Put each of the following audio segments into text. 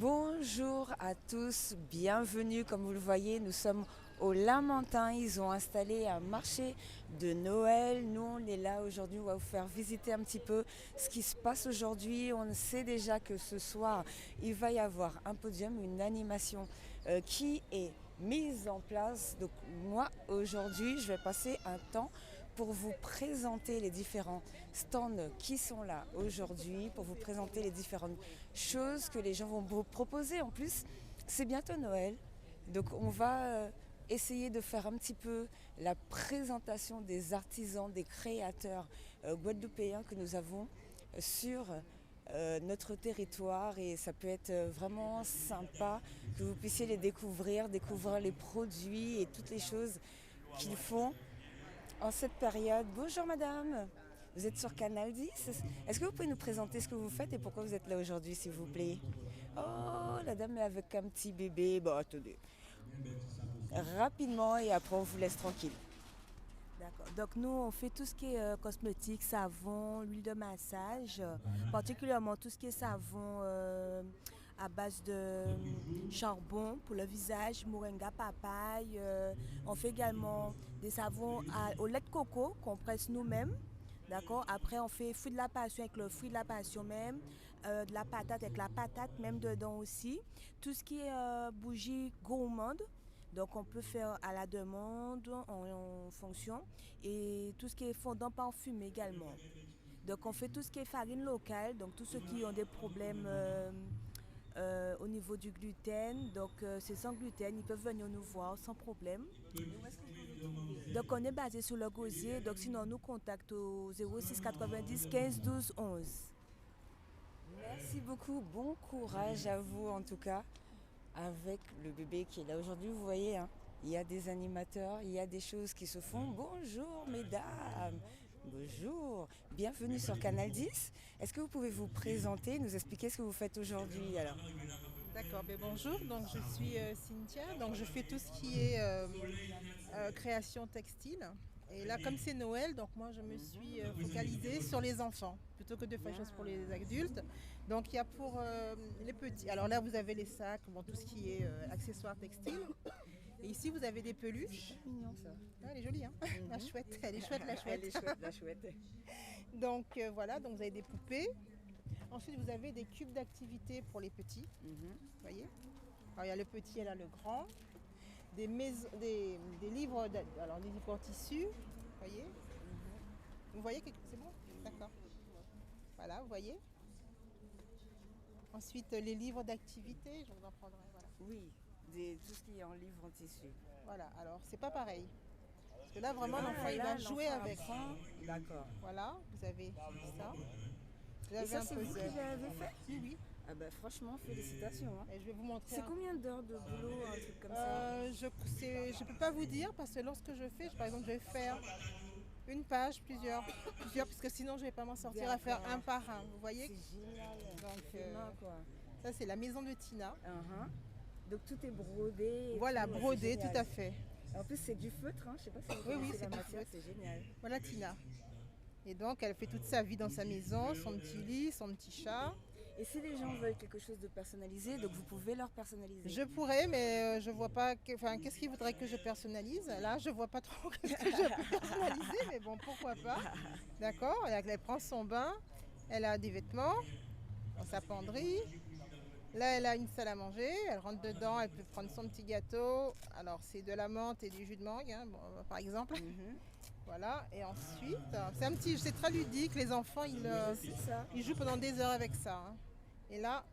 Bonjour à tous, bienvenue. Comme vous le voyez, nous sommes au Lamentin. Ils ont installé un marché de Noël. Nous, on est là aujourd'hui. On va vous faire visiter un petit peu ce qui se passe aujourd'hui. On sait déjà que ce soir, il va y avoir un podium, une animation qui est mise en place. Donc moi, aujourd'hui, je vais passer un temps pour vous présenter les différents stands qui sont là aujourd'hui, pour vous présenter les différentes choses que les gens vont vous proposer. En plus, c'est bientôt Noël, donc on va essayer de faire un petit peu la présentation des artisans, des créateurs guadeloupéens que nous avons sur notre territoire, et ça peut être vraiment sympa que vous puissiez les découvrir les produits et toutes les choses qu'ils font en cette période. Bonjour madame, vous êtes sur Canal 10. Est-ce que vous pouvez nous présenter ce que vous faites et pourquoi vous êtes là aujourd'hui, s'il vous plaît? Oh, la dame est avec un petit bébé. Bon, attendez. Rapidement et après on vous laisse tranquille. D'accord. Donc nous, on fait tout ce qui est cosmétique, savon, l'huile de massage, particulièrement tout ce qui est savon à base de charbon pour le visage, moringa, papaye. On fait également des savons au lait de coco qu'on presse nous-mêmes. D'accord. Après, on fait fruit de la passion avec le fruit de la passion même, de la patate avec la patate même dedans aussi. Tout ce qui est bougie gourmande. Donc on peut faire à la demande en fonction, et tout ce qui est fondant parfumé également. Donc on fait tout ce qui est farine locale, donc tous ceux qui ont des problèmes au niveau du gluten, donc c'est sans gluten, ils peuvent venir nous voir sans problème. Donc on est basé sur le gosier, donc sinon on nous contacte au 06 90 15 12 11. Merci beaucoup, bon courage à vous en tout cas avec le bébé qui est là aujourd'hui. Vous voyez, hein, il y a des animateurs, il y a des choses qui se font. Bonjour mesdames, bonjour, bienvenue sur Canal 10. Est-ce que vous pouvez vous présenter, nous expliquer ce que vous faites aujourd'hui alors? D'accord, ben bonjour, donc je suis Cynthia, donc je fais tout ce qui est création textile. Et là, comme c'est Noël, donc moi je me suis focalisée sur les enfants plutôt que de faire des choses pour les adultes. Donc il y a pour les petits. Alors là, vous avez les sacs, bon, tout ce qui est accessoires textiles. Et ici, vous avez des peluches. Mignon ça. Ah, elle est jolie, hein. La chouette, elle est chouette, la chouette. Elle est chouette, la chouette. Donc voilà, donc vous avez des poupées. Ensuite, vous avez des cubes d'activité pour les petits. Vous voyez. Alors, il y a le petit et là le grand. Des livres, alors des livres en tissu. Vous voyez. Vous voyez, c'est bon? D'accord. Voilà, vous voyez. Ensuite, les livres d'activité, je vous en prendrai. Voilà. Oui, tout ce qui est en livre en tissu. Voilà, alors c'est pas pareil. Parce que là, vraiment, l'enfant, il va jouer avec. D'accord. Voilà, vous avez ça. Vous Et avez ça, un c'est vous qui puzzle. l'avez fait? Oui, oui. Ah bah franchement, félicitations, hein. Et je vais vous montrer. C'est combien d'heures de boulot, un truc comme ça? Je peux pas vous dire parce que lorsque je fais, par exemple, je vais faire une page, plusieurs, parce que sinon je vais pas m'en sortir à faire un par un. Vous voyez? C'est génial. Donc Quoi. ça c'est la maison de Tina. Donc tout est brodé. Voilà, tout, brodé, c'est tout génial. à fait. En plus, c'est du feutre, hein. Je sais pas si vous Oui, connaissez c'est la du matière, feutre. c'est génial. Voilà Tina. Et donc elle fait toute sa vie dans sa maison, son petit lit, son petit chat. Et si les gens veulent quelque chose de personnalisé, donc vous pouvez leur personnaliser. Je pourrais, mais je vois pas. Qu'est-ce qu'ils voudraient que je personnalise? Là, je vois pas trop ce que je peux personnaliser, mais bon, pourquoi pas. D'accord. Elle prend son bain, elle a des vêtements, dans sa penderie. Là, elle a une salle à manger, elle rentre dedans, elle peut prendre son petit gâteau. Alors, c'est de la menthe et du jus de mangue, hein, bon, par exemple. Voilà, et ensuite, c'est très ludique, les enfants, ils jouent pendant des heures avec ça. Hein. Et là,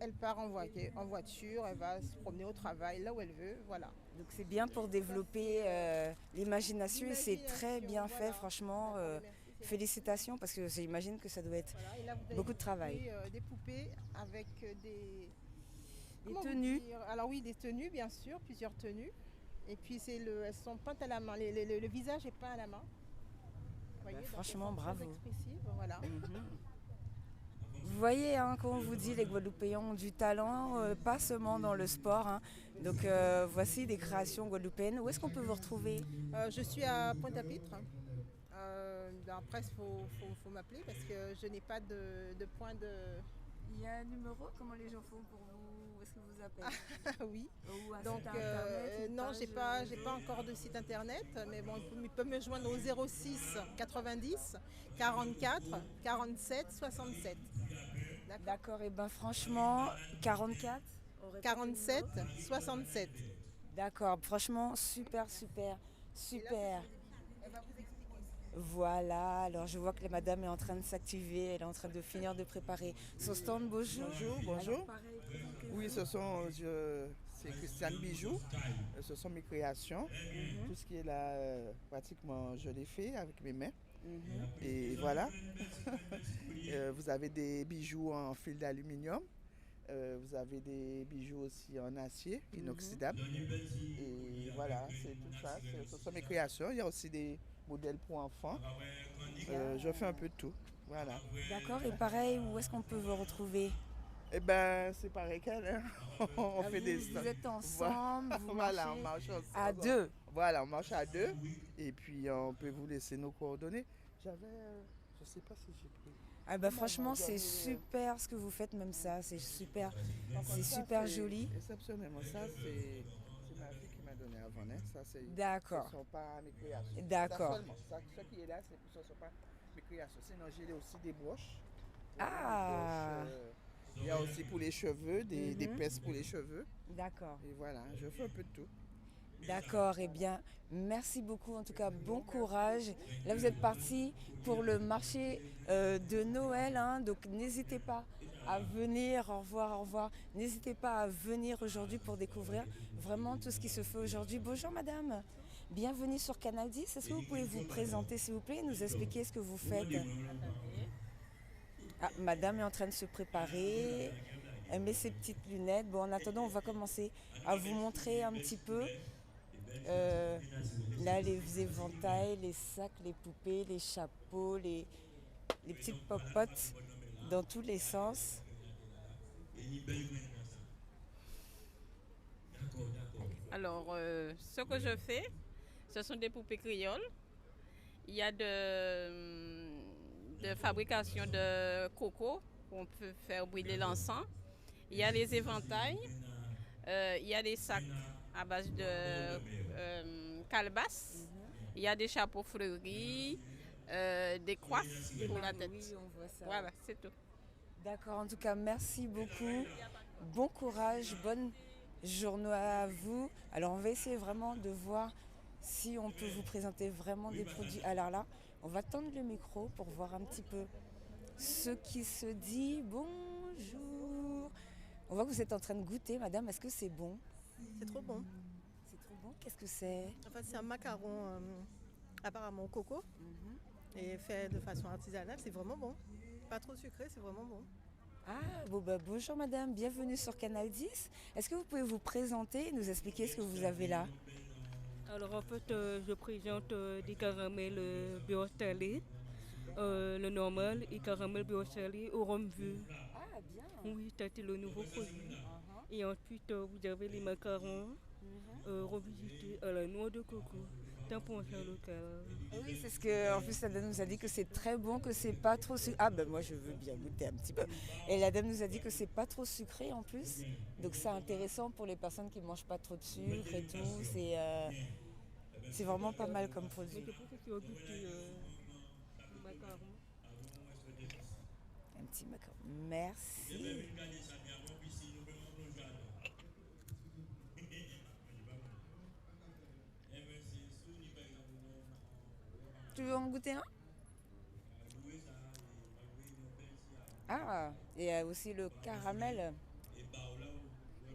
elle part en voiture, elle va se promener au travail, là où elle veut, voilà. Donc c'est bien pour développer l'imagination, et c'est très bien fait, franchement. Félicitations, parce que j'imagine que ça doit être Voilà. Et là, vous avez beaucoup de travail. des poupées avec des tenues. Alors oui, des tenues, bien sûr, plusieurs tenues. Et puis elles sont peintes à la main, le visage est peint à la main. Vous voyez, franchement, donc elles sont très bravo. expressives, voilà. Vous voyez, hein, quand on vous dit les Guadeloupéens ont du talent, pas seulement dans le sport, hein. Donc voici des créations guadeloupéennes. Où est-ce qu'on peut vous retrouver? Je suis à Pointe-à-Pitre. Après, il faut m'appeler parce que je n'ai pas de point de Il y a un numéro, comment les gens font pour vous? Où est-ce que vous appellent? Ah oui. Ou un Donc, site internet, une non, page, j'ai pas encore de site internet, mais bon, il peut me joindre au 06 90 44 47 67. D'accord. D'accord, et ben franchement, 44, on répète le 47 numéro. 67. D'accord, franchement, super, super, Et là, ce super. sont des bijoux. Elle va vous expliquer. Voilà, alors je vois que la madame est en train de s'activer, elle est en train de finir de préparer son stand. Bonjour. Bonjour, Alors, bonjour. pareil, présentez-vous. Oui, c'est Christiane Bijoux. Ce sont mes créations. Tout ce qui est là, pratiquement, je l'ai fait avec mes mains. Mhm. Et voilà. Vous avez des bijoux en fil d'aluminium. Vous avez des bijoux aussi en acier inoxydable. Et voilà, c'est tout ça. Ce sont mes créations. Il y a aussi des modèles pour enfants. Je fais un peu de tout. Voilà. D'accord, et pareil, où est-ce qu'on peut vous retrouver? Eh ben, c'est pareil qu'elle. Hein. On Ah, fait des vous stands. êtes ensemble, vous Voilà, on marchez marche à ensemble. deux. Voilà, on marche à deux. Et puis, on peut vous laisser nos coordonnées. Je sais pas si j'ai pris. Ah bah Non, franchement, non, c'est j'avais, super ce que vous faites, même ça, c'est super, Par contre, c'est ça, super c'est joli. exceptionnellement, ça, c'est ma fille qui m'a donné avant. Hein. Ça, ce ne D'accord, sont pas mes créations. d'accord. Ça seulement. Ce qui est là, ce ne sont pas mes créations. Sinon, j'ai aussi des broches. Voilà, des Ah, broches, il y a aussi pour les cheveux, des Mhm. pinces pour les cheveux. d'accord. Et voilà, je fais un peu de tout. D'accord, eh bien, merci beaucoup. En tout cas, bon courage. Là, vous êtes parti pour le marché de Noël, hein, donc n'hésitez pas à venir. Au revoir, au revoir. N'hésitez pas à venir aujourd'hui pour découvrir vraiment tout ce qui se fait aujourd'hui. Bonjour, madame. Bienvenue sur Canal 10. Est-ce que vous pouvez vous présenter, s'il vous plaît, et nous expliquer ce que vous faites? Ah, madame est en train de se préparer. Elle met ses petites lunettes. Bon, en attendant, on va commencer à vous montrer un petit peu. Euh, Là, les éventails, les sacs, les poupées, les chapeaux, les petites popotes dans tous les sens. Alors, ce que je fais, ce sont des poupées créoles. Il y a de fabrication de coco, on peut faire brûler l'encens. Il y a les éventails. Il y a des sacs à base de calebasse. Il y a des chapeaux fleuris, des coiffes pour la tête. Oui, on voit ça. Voilà, c'est tout. D'accord, en tout cas, merci beaucoup. Bon courage, bonne journée à vous. Alors, on va essayer vraiment de voir si on peut vous présenter vraiment des produits. Alors là, on va tendre le micro pour voir un petit peu ce qui se dit. Bonjour. On voit que vous êtes en train de goûter, madame. Est-ce que c'est bon? C'est trop bon. C'est trop bon. Qu'est-ce que c'est? En fait, c'est un macaron apparemment au coco et fait de façon artisanale. C'est vraiment bon. Pas trop sucré, c'est vraiment bon. Ah, bon, bah, bonjour madame, bienvenue sur Canal 10. Est-ce que vous pouvez vous présenter et nous expliquer ce que vous avez là? Alors en fait, je présente des caramels beurre salé, le normal et caramel beurre salé au rhum vieux. Ah, bien. Oui, ça c'est le nouveau produit. Et ensuite, vous avez les macarons revisités à la noix de coco, 100% local. Oui, c'est ce que, en plus, la dame nous a dit que c'est très bon, que c'est pas trop sucré. Ah, ben moi, je veux bien goûter un petit peu. Et la dame nous a dit que c'est pas trop sucré en plus. Donc, c'est intéressant pour les personnes qui mangent pas trop de sucre et tout. C'est vraiment pas mal comme Mais produit. je pense que tu as goûté le macaron. Un petit macaron. Merci. Tu veux en goûter un? Ah, et il y a aussi le caramel. Là,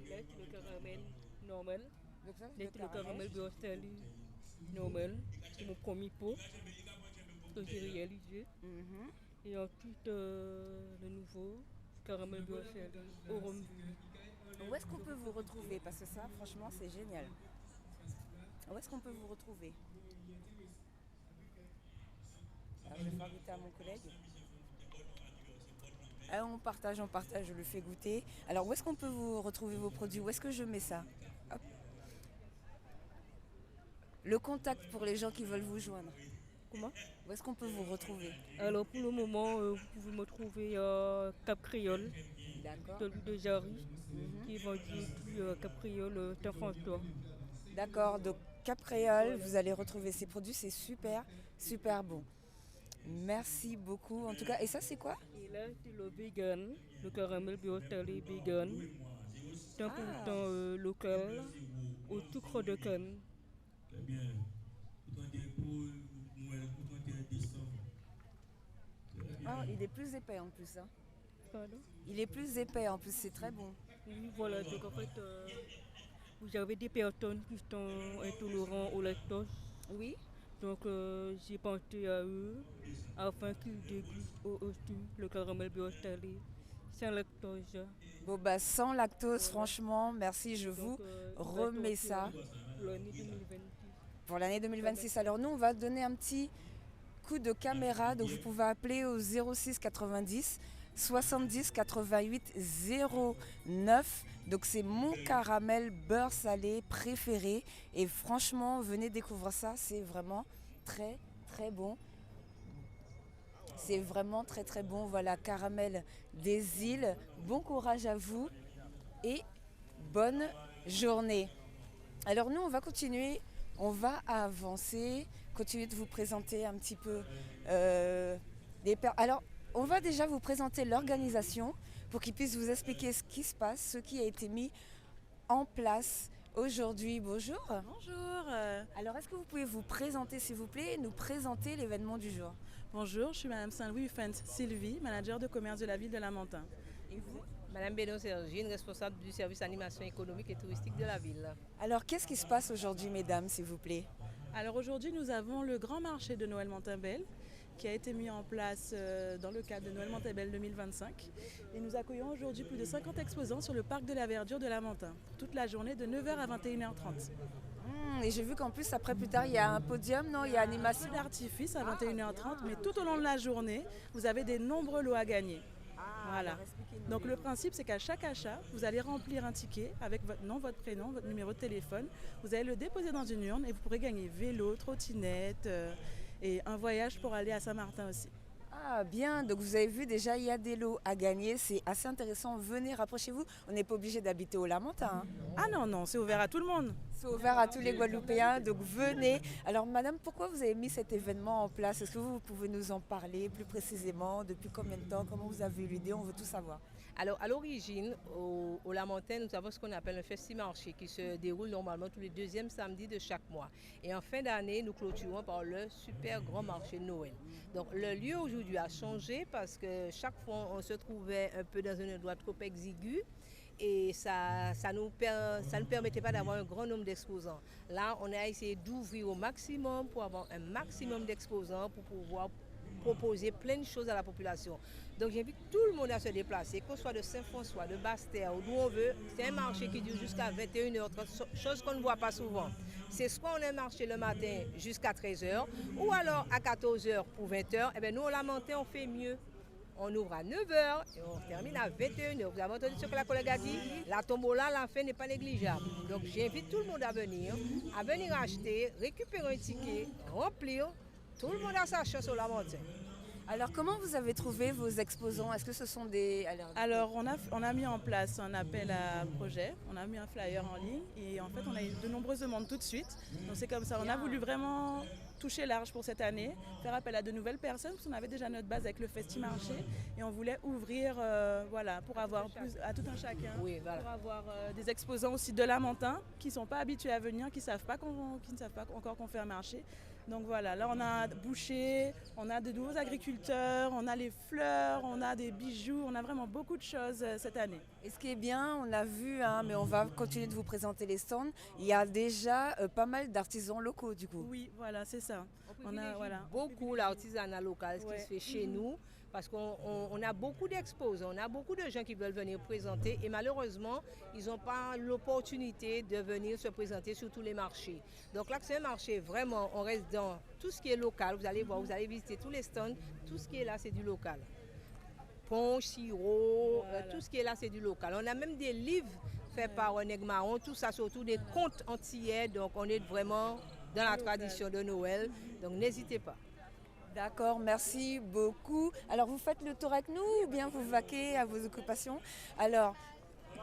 c'est le caramel normal. Donc ça, Là, c'est le caramel beurre salé normal. C'est mon premier pot que j'ai réalisé. Mhm. Et ensuite, le nouveau caramel beurre salé au rhum vieux. Où est-ce qu'on peut vous retrouver? Parce que ça, franchement, c'est génial. Où est-ce qu'on peut vous retrouver? Alors, je vais faire goûter à mon collègue. Ah, on partage, je le fais goûter. Alors, où est-ce qu'on peut vous retrouver vos produits? Où est-ce que je mets ça? Hop. Le contact pour les gens qui veulent vous joindre. Comment? Où est-ce qu'on peut vous retrouver? Alors pour le moment, vous pouvez me trouver à Cap Créole, D'accord. celui de Jarry, qui est vendu puis Capriole Saint-François. D'accord, donc Capréole, vous allez retrouver ces produits, c'est super, super bon. Merci beaucoup en tout cas. Et ça c'est quoi? Et là, c'est le vegan, le caramel bio salé vegan, 100% local, au sucre de canne. Ah, il est plus épais en plus. Hein. Pardon? Il est plus épais en plus, c'est très bon. Oui, voilà, donc en fait, vous avez des personnes qui sont intolérantes au lactose. Oui. Donc j'ai pensé à eux afin qu'ils dégustent aussi le caramel bio salé sans lactose. Bon bah sans lactose, franchement, merci, je vous Donc, remets ça pour l'année 2026. pour l'année 2026. Alors nous, on va donner un petit coup de caméra, donc vous pouvez appeler au 06 90 70 88 09. Donc c'est mon caramel beurre salé préféré et franchement, venez découvrir ça, c'est vraiment très très bon. C'est vraiment très très bon. Voilà, caramel des îles. Bon courage à vous et bonne journée. Alors nous, on va continuer, on va avancer, continuer de vous présenter un petit peu Alors, on va déjà vous présenter l'organisation pour qu'ils puissent vous expliquer ce qui se passe, ce qui a été mis en place aujourd'hui. Bonjour. Bonjour. Alors, est-ce que vous pouvez vous présenter, s'il vous plaît, et nous présenter l'événement du jour? Bonjour, je suis Madame Saint-Louis Huffens Sylvie, manager de commerce de la ville de Lamentin. Et vous? Madame Bénon Sergine, responsable du service animation économique et touristique de la ville. Alors, qu'est-ce qui se passe aujourd'hui, mesdames, s'il vous plaît? Alors aujourd'hui, nous avons le grand marché de Noël Montainbel qui a été mis en place dans le cadre de Noël Montainbel 2025. Et nous accueillons aujourd'hui plus de 50 exposants sur le parc de la Verdure de Lamentin, toute la journée de 9h à 21h30. Et j'ai vu qu'en plus, après, plus tard, il y a un podium, non? Il y a animation. Un feu d'artifice à 21h30, mais tout au long de la journée, vous avez des nombreux lots à gagner. Voilà. Donc le principe, c'est qu'à chaque achat, vous allez remplir un ticket avec votre nom, votre prénom, votre numéro de téléphone. Vous allez le déposer dans une urne et vous pourrez gagner vélo, trottinette et un voyage pour aller à Saint-Martin aussi. Ah bien, donc vous avez vu déjà, il y a des lots à gagner, c'est assez intéressant. Venez, rapprochez-vous. On n'est pas obligé d'habiter au Lamentin. Hein. Ah non, non, c'est ouvert à tout le monde. C'est ouvert à tous les Guadeloupéens, donc venez. Alors madame, pourquoi vous avez mis cet événement en place? Est-ce que vous pouvez nous en parler plus précisément? Depuis combien de temps? Comment vous avez eu l'idée? On veut tout savoir. Alors, à l'origine, au Lamentin, nous avons ce qu'on appelle un festi-marché qui se déroule normalement tous les deuxièmes samedis de chaque mois. Et en fin d'année, nous clôturons par le super grand marché de Noël. Donc, le lieu aujourd'hui a changé parce que chaque fois, on se trouvait un peu dans un endroit trop exigu. Et ça ne permettait pas d'avoir un grand nombre d'exposants. Là, on a essayé d'ouvrir au maximum pour avoir un maximum d'exposants pour pouvoir proposer plein de choses à la population. Donc j'invite tout le monde à se déplacer, que ce soit de Saint-François, de Basse-Terre ou d'où on veut. C'est un marché qui dure jusqu'à 21h30, chose qu'on ne voit pas souvent. C'est soit on a un marché le matin jusqu'à 13h ou alors à 14h pour 20h. Et bien nous, au Lamentin, on fait mieux. On ouvre à 9h et on termine à 21h. Vous avez entendu ce que la collègue a dit? La tombola, la fin n'est pas négligeable. Donc j'invite tout le monde à venir acheter, récupérer un ticket, remplir. Tout le monde a sa chance au Lamentin. Alors comment vous avez trouvé vos exposants? Est-ce que ce sont des... Alors on a mis en place un appel à projet, on a mis un flyer en ligne et en fait on a eu de nombreuses demandes tout de suite. Donc c'est comme ça, on a voulu vraiment toucher large pour cette année, faire appel à de nouvelles personnes parce qu'on avait déjà notre base avec le Festi-Marché et on voulait ouvrir voilà, pour avoir plus à tout un chacun, oui, voilà. Pour avoir des exposants aussi de Lamentin qui ne sont pas habitués à venir, qui ne savent pas encore qu'on fait un marché. Donc voilà, là on a boucher, on a de nouveaux agriculteurs, on a les fleurs, on a des bijoux, on a vraiment beaucoup de choses cette année. Et ce qui est bien, on a vu, hein, mais on va continuer de vous présenter les stands, il y a déjà pas mal d'artisans locaux du coup. Oui, voilà, c'est ça. On a beaucoup l'artisanat local qui se fait chez nous. Parce qu'on a beaucoup d'exposants, on a beaucoup de gens qui veulent venir présenter et malheureusement, ils n'ont pas l'opportunité de venir se présenter sur tous les marchés. Donc là, c'est un marché vraiment, on reste dans tout ce qui est local. Vous allez voir, vous allez visiter tous les stands, tout ce qui est là, c'est du local. Ponche, sirop, voilà. Tout ce qui est là, c'est du local. On a même des livres faits par un nègre marron, tout ça, surtout des contes antillais. Donc on est vraiment dans la tradition de Noël. Donc n'hésitez pas. D'accord, merci beaucoup. Alors vous faites le tour avec nous ou bien vous vaquez à vos occupations? Alors,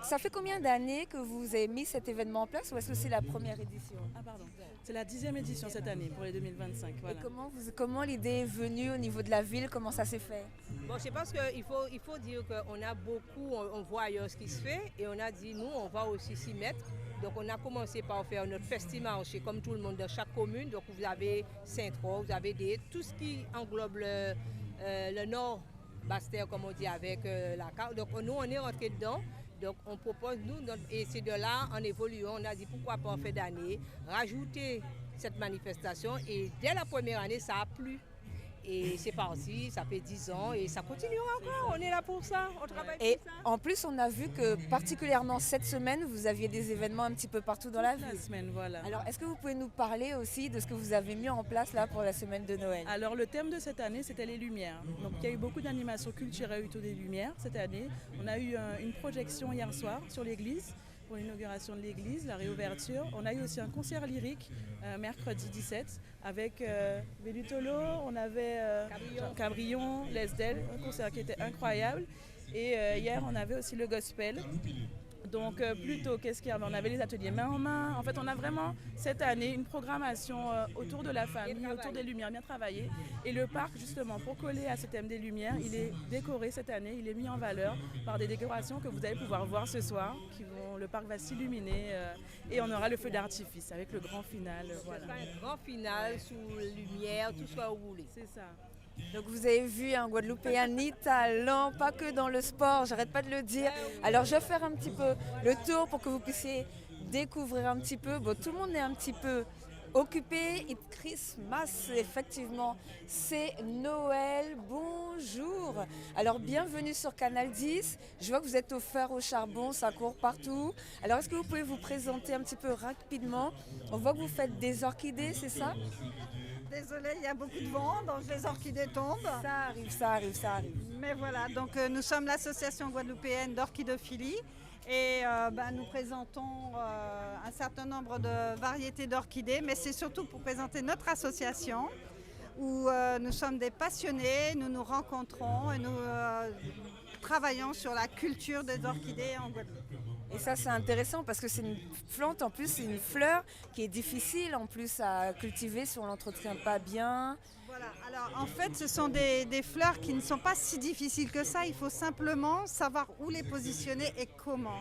ça fait combien d'années que vous avez mis cet événement en place ou est-ce que c'est la première édition? Ah pardon, c'est la 10e édition cette année pour les 2025. Voilà. Et comment l'idée est venue au niveau de la ville? Comment ça s'est fait? Bon, je pense qu'il faut dire qu'on a beaucoup, on voit ailleurs ce qui se fait et on a dit, nous, on va aussi s'y mettre. Donc, on a commencé par faire notre festi-marché comme tout le monde dans chaque commune. Donc, vous avez Saint-Roch, vous avez tout ce qui englobe le nord, Basse-Terre, comme on dit, avec la carte. Donc, nous, on est rentré dedans. Donc, on propose, et c'est de là, en évoluant, on a dit pourquoi pas en fin d'année, rajouter cette manifestation. Et dès la première année, ça a plu. Et c'est parti, ça fait 10 ans et ça continuera encore. On est là pour ça, on travaille Et pour ça. en plus, on a vu que particulièrement cette semaine, vous aviez des événements un petit peu partout dans la ville. La semaine, voilà. Alors, est-ce que vous pouvez nous parler aussi de ce que vous avez mis en place là pour la semaine de Noël? Alors le thème de cette année, c'était les lumières. Donc il y a eu beaucoup d'animations culturelles autour des lumières cette année. On a eu une projection hier soir sur l'église, pour l'inauguration de l'église, la réouverture. On a eu aussi un concert lyrique mercredi 17 avec Bellutolo, on avait Cabrillon, Lesdel, un concert qui était incroyable. Et hier, on avait aussi le gospel. Donc plutôt, qu'est-ce qu'il y avait? On avait les ateliers main en main. En fait, on a vraiment cette année une programmation autour de la famille, autour des lumières, bien travaillée. Et le parc, justement, pour coller à ce thème des lumières, il est décoré cette année, il est mis en valeur par des décorations que vous allez pouvoir voir ce soir. Le parc va s'illuminer et on aura le feu d'artifice avec le grand final. Voilà. Un grand final sous lumière, tout ce que vous voulez. C'est ça. Donc vous avez vu un Guadeloupéen ni talent, pas que dans le sport, j'arrête pas de le dire. Alors je vais faire un petit peu le tour pour que vous puissiez découvrir un petit peu. Bon, tout le monde est un petit peu occupé. It's Christmas, effectivement, c'est Noël, bonjour. Alors bienvenue sur Canal 10, je vois que vous êtes au fer au charbon, ça court partout. Alors est-ce que vous pouvez vous présenter un petit peu rapidement? On voit que vous faites des orchidées, c'est ça? Désolée, il y a beaucoup de vent, donc les orchidées tombent. Ça arrive, ça arrive, ça arrive. Mais voilà, donc nous sommes l'association guadeloupéenne d'orchidophilie et nous présentons un certain nombre de variétés d'orchidées, mais c'est surtout pour présenter notre association où nous sommes des passionnés, nous nous rencontrons et nous travaillons sur la culture des orchidées en Guadeloupe. Et ça c'est intéressant parce que c'est une plante, en plus c'est une fleur qui est difficile en plus à cultiver si on ne l'entretient pas bien. Voilà, alors en fait ce sont des fleurs qui ne sont pas si difficiles que ça, il faut simplement savoir où les positionner et comment.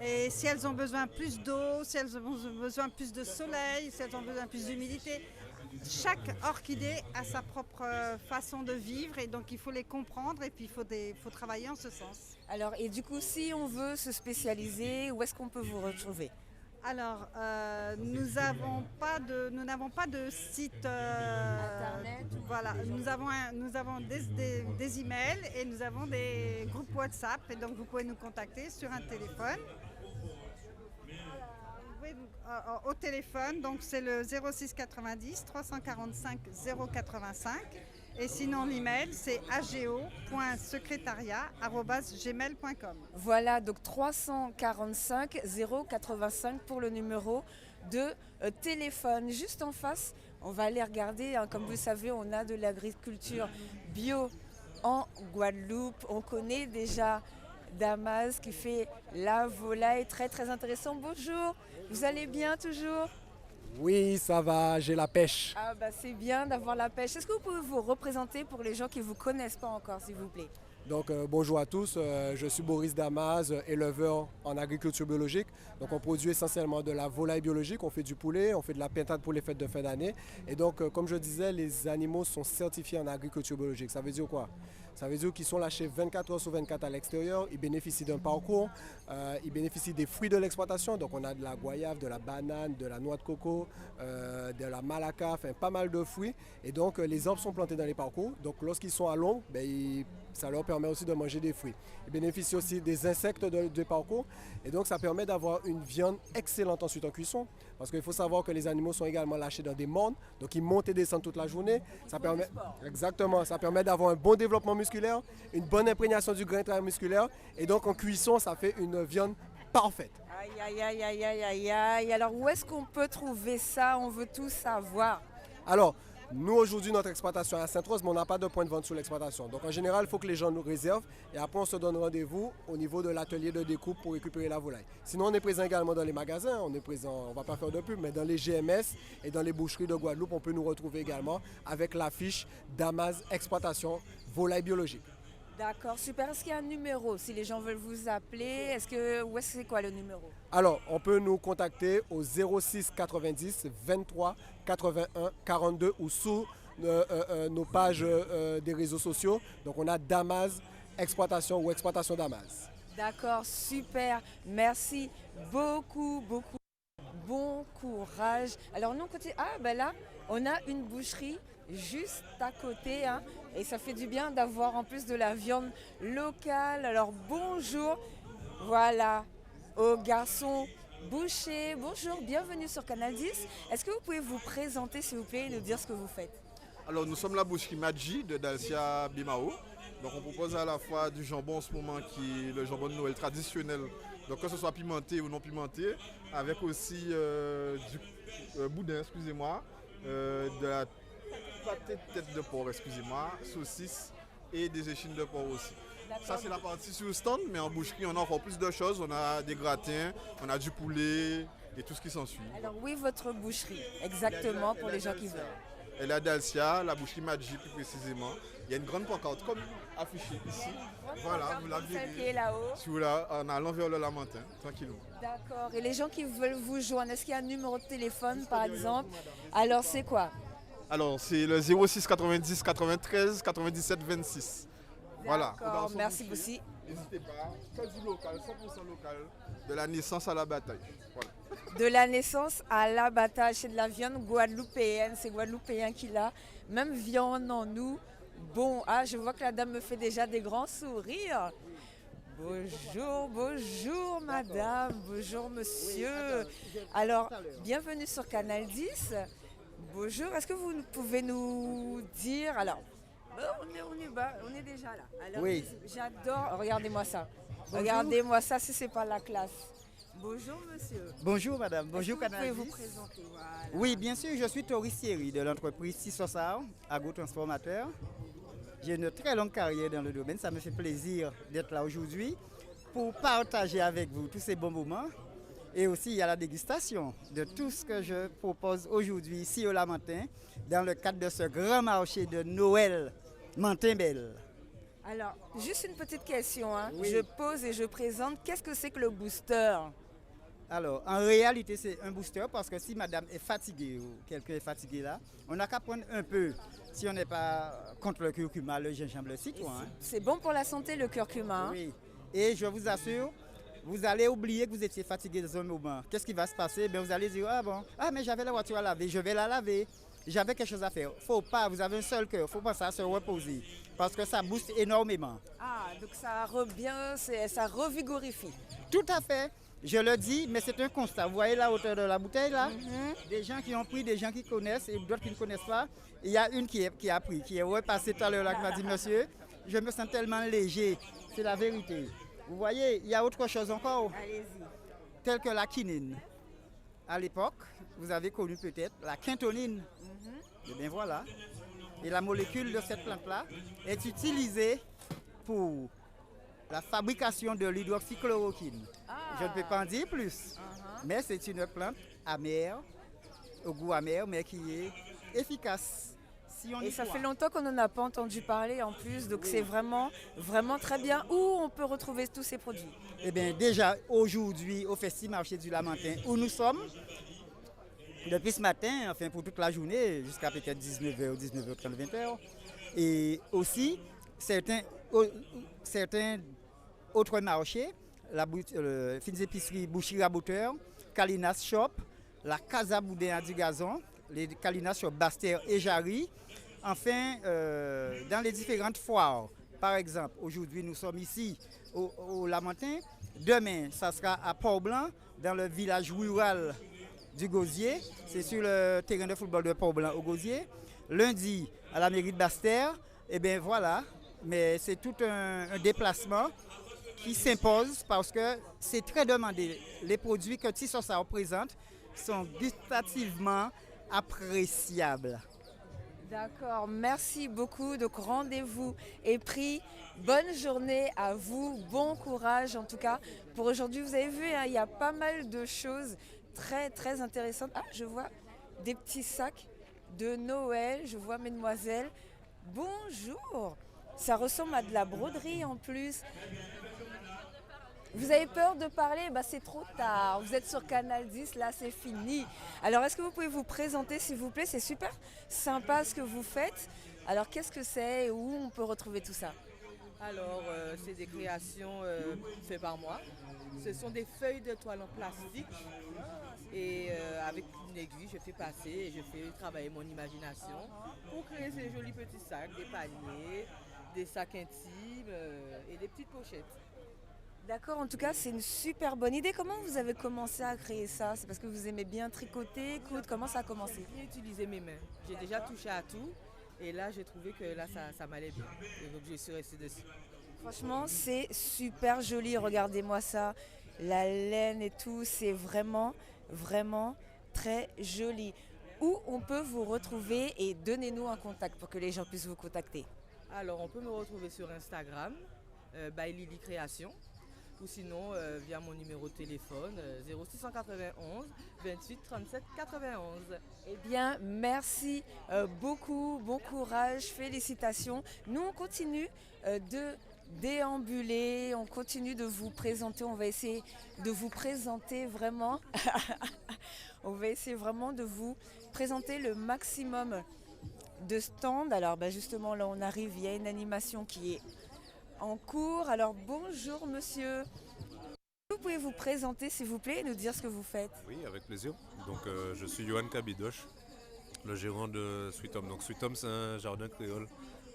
Et si elles ont besoin plus d'eau, si elles ont besoin plus de soleil, si elles ont besoin plus d'humidité. Chaque orchidée a sa propre façon de vivre et donc il faut les comprendre et puis il faut travailler en ce sens. Alors et du coup si on veut se spécialiser, où est-ce qu'on peut vous retrouver? Alors nous n'avons pas de site internet. Voilà, nous avons des emails et nous avons des groupes WhatsApp et donc vous pouvez nous contacter sur un téléphone. Au téléphone, donc c'est le 06 90 345 085 et sinon l'email c'est ageo.secrétariat@gmail.com. Voilà, donc 345 085 pour le numéro de téléphone. Juste en face, on va aller regarder, hein, comme vous savez, on a de l'agriculture bio en Guadeloupe. On connaît déjà Damas qui fait la volaille, très très intéressant. Bonjour, vous allez bien toujours? Oui, ça va, j'ai la pêche. Ah bah c'est bien d'avoir la pêche. Est-ce que vous pouvez vous représenter pour les gens qui ne vous connaissent pas encore, s'il vous plaît? Donc bonjour à tous, je suis Boris Damas, éleveur en agriculture biologique. Donc on produit essentiellement de la volaille biologique, on fait du poulet, on fait de la pintade pour les fêtes de fin d'année. Et donc comme je disais, les animaux sont certifiés en agriculture biologique. Ça veut dire quoi? Ça veut dire qu'ils sont lâchés 24 heures sur 24 à l'extérieur, ils bénéficient d'un parcours, ils bénéficient des fruits de l'exploitation. Donc on a de la goyave, de la banane, de la noix de coco, de la malacca, enfin pas mal de fruits. Et donc les arbres sont plantés dans les parcours. Donc lorsqu'ils sont à l'ombre, ça leur permet aussi de manger des fruits. Ils bénéficient aussi des insectes du parcours. Et donc ça permet d'avoir une viande excellente ensuite en cuisson. Parce qu'il faut savoir que les animaux sont également lâchés dans des mornes. Donc ils montent et descendent toute la journée. Ça permet, exactement, ça permet d'avoir un bon développement musculaire, une bonne imprégnation du grain intramusculaire. Et donc en cuisson, ça fait une viande parfaite. Aïe, aïe, aïe, aïe, aïe, aïe, aïe. Alors où est-ce qu'on peut trouver ça? On veut tout savoir. Alors, Nous, aujourd'hui, notre exploitation est à Sainte-Rose, mais on n'a pas de point de vente sur l'exploitation. Donc, en général, il faut que les gens nous réservent et après, on se donne rendez-vous au niveau de l'atelier de découpe pour récupérer la volaille. Sinon, on est présent également dans les magasins, on est présent, on ne va pas faire de pub, mais dans les GMS et dans les boucheries de Guadeloupe, on peut nous retrouver également avec l'affiche Damas Exploitation Volaille Biologique. D'accord, super. Est-ce qu'il y a un numéro si les gens veulent vous appeler? Où est-ce que c'est quoi le numéro? Alors, on peut nous contacter au 06 90 23 81 42 ou sous nos pages des réseaux sociaux. Donc, on a Damas Exploitation ou Exploitation Damas. D'accord, super. Merci beaucoup, beaucoup. Bon courage. Alors, nous, côté... Ah, ben là, on a une boucherie juste à côté, hein, et ça fait du bien d'avoir en plus de la viande locale. Alors bonjour, voilà, au garçon boucher, bonjour, bienvenue sur Canal 10. Est-ce que vous pouvez vous présenter s'il vous plaît et nous dire ce que vous faites? Alors nous sommes la boucherie Madji de Dalcia Bimao. Donc on propose à la fois du jambon en ce moment qui est le jambon de Noël traditionnel, donc que ce soit pimenté ou non pimenté, avec aussi du boudin, excusez-moi, de la pâté de tête de porc, excusez-moi, saucisses et des échines de porc aussi. Ça c'est la partie sur le stand, mais en boucherie on a encore plus de choses. On a des gratins, on a du poulet et tout ce qui s'ensuit. Alors oui, votre boucherie, exactement pour les gens qui veulent. Elle est à Dalcia, la boucherie Madji plus précisément. Il y a une grande pancarte comme affichée ici. Voilà, vous la verrez. Si vous la, en allant vers le Lamentin, tranquillement. D'accord. Et les gens qui veulent vous joindre, est-ce qu'il y a un numéro de téléphone par exemple? Alors c'est quoi? Alors, c'est le 06 90 93 97 26. Voilà. D'accord, merci beaucoup. N'hésitez pas, c'est du local, 100% local, de la naissance à la bataille. Voilà. De la naissance à la bataille, c'est de la viande guadeloupéenne, c'est guadeloupéen qui l'a. Même viande en nous. Bon, je vois que la dame me fait déjà des grands sourires. Bonjour, bonjour madame, bonjour monsieur. Alors, bienvenue sur Canal 10. Bonjour, est-ce que vous pouvez nous dire, alors, on est déjà là. Alors, oui. J'adore, regardez-moi ça. Bonjour. Regardez-moi ça si c'est pas la classe. Bonjour monsieur. Bonjour madame, bonjour Canal 10. Vous pouvez vous présenter, voilà. Oui, bien sûr, je suis Tori Thierry de l'entreprise Sissosar, agrotransformateur. J'ai une très longue carrière dans le domaine, ça me fait plaisir d'être là aujourd'hui pour partager avec vous tous ces bons moments. Et aussi, il y a la dégustation de tout ce que je propose aujourd'hui ici au Lamentin, dans le cadre de ce grand marché de Noël Mentin-Belle. Alors, juste une petite question, hein. Oui. Je pose et je présente. Qu'est-ce que c'est que le booster? Alors, en réalité, c'est un booster parce que si madame est fatiguée ou quelqu'un est fatigué là, on n'a qu'à prendre un peu. Si on n'est pas contre le curcuma, le gingembre, le citron. Hein. C'est bon pour la santé, le curcuma. Oui. Et je vous assure, vous allez oublier que vous étiez fatigué dans un moment. Qu'est-ce qui va se passer? Vous allez dire, mais j'avais la voiture à laver, je vais la laver. J'avais quelque chose à faire. Faut pas, vous avez un seul cœur, faut penser à se reposer. Parce que ça booste énormément. Donc ça revient, ça revigorifie. Tout à fait. Je le dis, mais c'est un constat. Vous voyez la hauteur de la bouteille là? Des gens qui ont pris, des gens qui connaissent et d'autres qui ne connaissent pas. Il y a une qui a pris, qui est repassée tout à l'heure là, qui m'a dit, monsieur, je me sens tellement léger. C'est la vérité. Vous voyez, il y a autre chose encore. Allez-y. Telle que la quinine. À l'époque, vous avez connu peut-être la quintonine. Et bien voilà. Et la molécule de cette plante-là est utilisée pour la fabrication de l'hydroxychloroquine. Je ne peux pas en dire plus. Mais c'est une plante amère, au goût amer, mais qui est efficace. Si on et ça fait longtemps qu'on n'en a pas entendu parler en plus, donc c'est vraiment, vraiment très bien. Où on peut retrouver tous ces produits? Eh bien déjà aujourd'hui au Festival Marché du Lamentin où nous sommes, depuis ce matin, enfin pour toute la journée, jusqu'à peut-être 19h, 19h30, 20h. Et aussi certains autres marchés, la fines épiceries Boucherie Raboteur, Calinas Shop, la Casa Boudin à du Gazon, les Calinas Shop Bastère et Jarry. Enfin, dans les différentes foires, par exemple, aujourd'hui nous sommes ici au Lamentin. Demain, ça sera à Port-Blanc, dans le village rural du Gosier. C'est sur le terrain de football de Port-Blanc au Gosier. Lundi, à la mairie de Bastère. Et bien voilà, mais c'est tout un déplacement qui s'impose parce que c'est très demandé. Les produits que Sissosar présente sont gustativement appréciables. D'accord, merci beaucoup. Donc rendez-vous est pris. Bonne journée à vous, bon courage en tout cas. Pour aujourd'hui, vous avez vu, hein, il y a pas mal de choses très très intéressantes. Ah, je vois des petits sacs de Noël, je vois mesdemoiselles. Bonjour, ça ressemble à de la broderie en plus. Vous avez peur de parler? C'est trop tard. Vous êtes sur Canal 10, là c'est fini. Alors est-ce que vous pouvez vous présenter s'il vous plaît? C'est super sympa ce que vous faites. Alors qu'est-ce que c'est et où on peut retrouver tout ça? Alors c'est des créations faites par moi. Ce sont des feuilles de toile en plastique. Et avec une aiguille, je fais passer et je fais travailler mon imagination pour créer ces jolis petits sacs, des paniers, des sacs intimes et des petites pochettes. D'accord, en tout cas, c'est une super bonne idée. Comment vous avez commencé à créer ça? C'est parce que vous aimez bien tricoter, coudre? Comment ça a commencé? J'ai utilisé mes mains. J'ai déjà touché à tout. Et là, j'ai trouvé que là, ça m'allait bien. Et donc, je suis restée dessus. Franchement, c'est super joli. Regardez-moi ça. La laine et tout, c'est vraiment, vraiment très joli. Où on peut vous retrouver et donnez-nous un contact pour que les gens puissent vous contacter. Alors, on peut me retrouver sur Instagram, by Lily Création. Ou sinon via mon numéro de téléphone 0691 28 37 91. Eh bien, merci beaucoup, bon courage, félicitations. Nous, on continue de déambuler, on continue de vous présenter, on va essayer de vous présenter vraiment, on va essayer vraiment de vous présenter le maximum de stands. Alors justement, là on arrive, il y a une animation qui est en cours. Alors bonjour monsieur, vous pouvez vous présenter s'il vous plaît et nous dire ce que vous faites? Oui, avec plaisir. Donc je suis Johan Kabidoche, le gérant de Sweet Home. Donc Sweet Home, c'est un jardin créole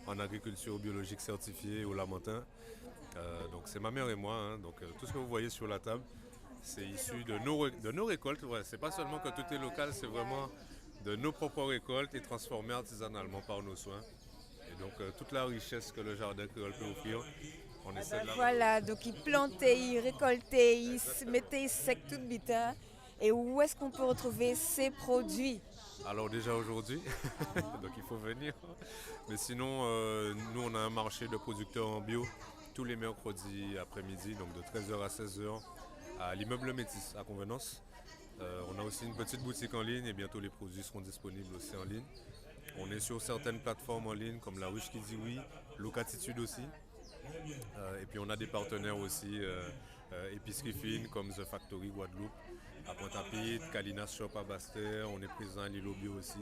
en agriculture biologique certifié au Lamentin. Donc c'est ma mère et moi, hein. Donc tout ce que vous voyez sur la table, c'est issu de nos récoltes. Ouais, c'est pas seulement que tout est local, c'est vraiment de nos propres récoltes et transformées artisanalement par nos soins. Et donc toute la richesse que le jardin créole peut offrir, on essaie de la... Voilà, donc ils plantaient, ils récoltaient, ils mettaient sec tout vite. Hein. Et où est-ce qu'on peut retrouver ces produits? Alors déjà aujourd'hui, donc il faut venir. Mais sinon, nous on a un marché de producteurs en bio tous les mercredis après-midi, donc de 13h à 16h à l'immeuble Métis à Convenance. On a aussi une petite boutique en ligne et bientôt les produits seront disponibles aussi en ligne. On est sur certaines plateformes en ligne comme La Ruche qui dit oui, Locatitude aussi. Et puis on a des partenaires aussi, épicerie fine comme The Factory Guadeloupe, à Pointe-à-Pitre, Kalinas Shop à Bastère, on est présent à Lilo Bio aussi.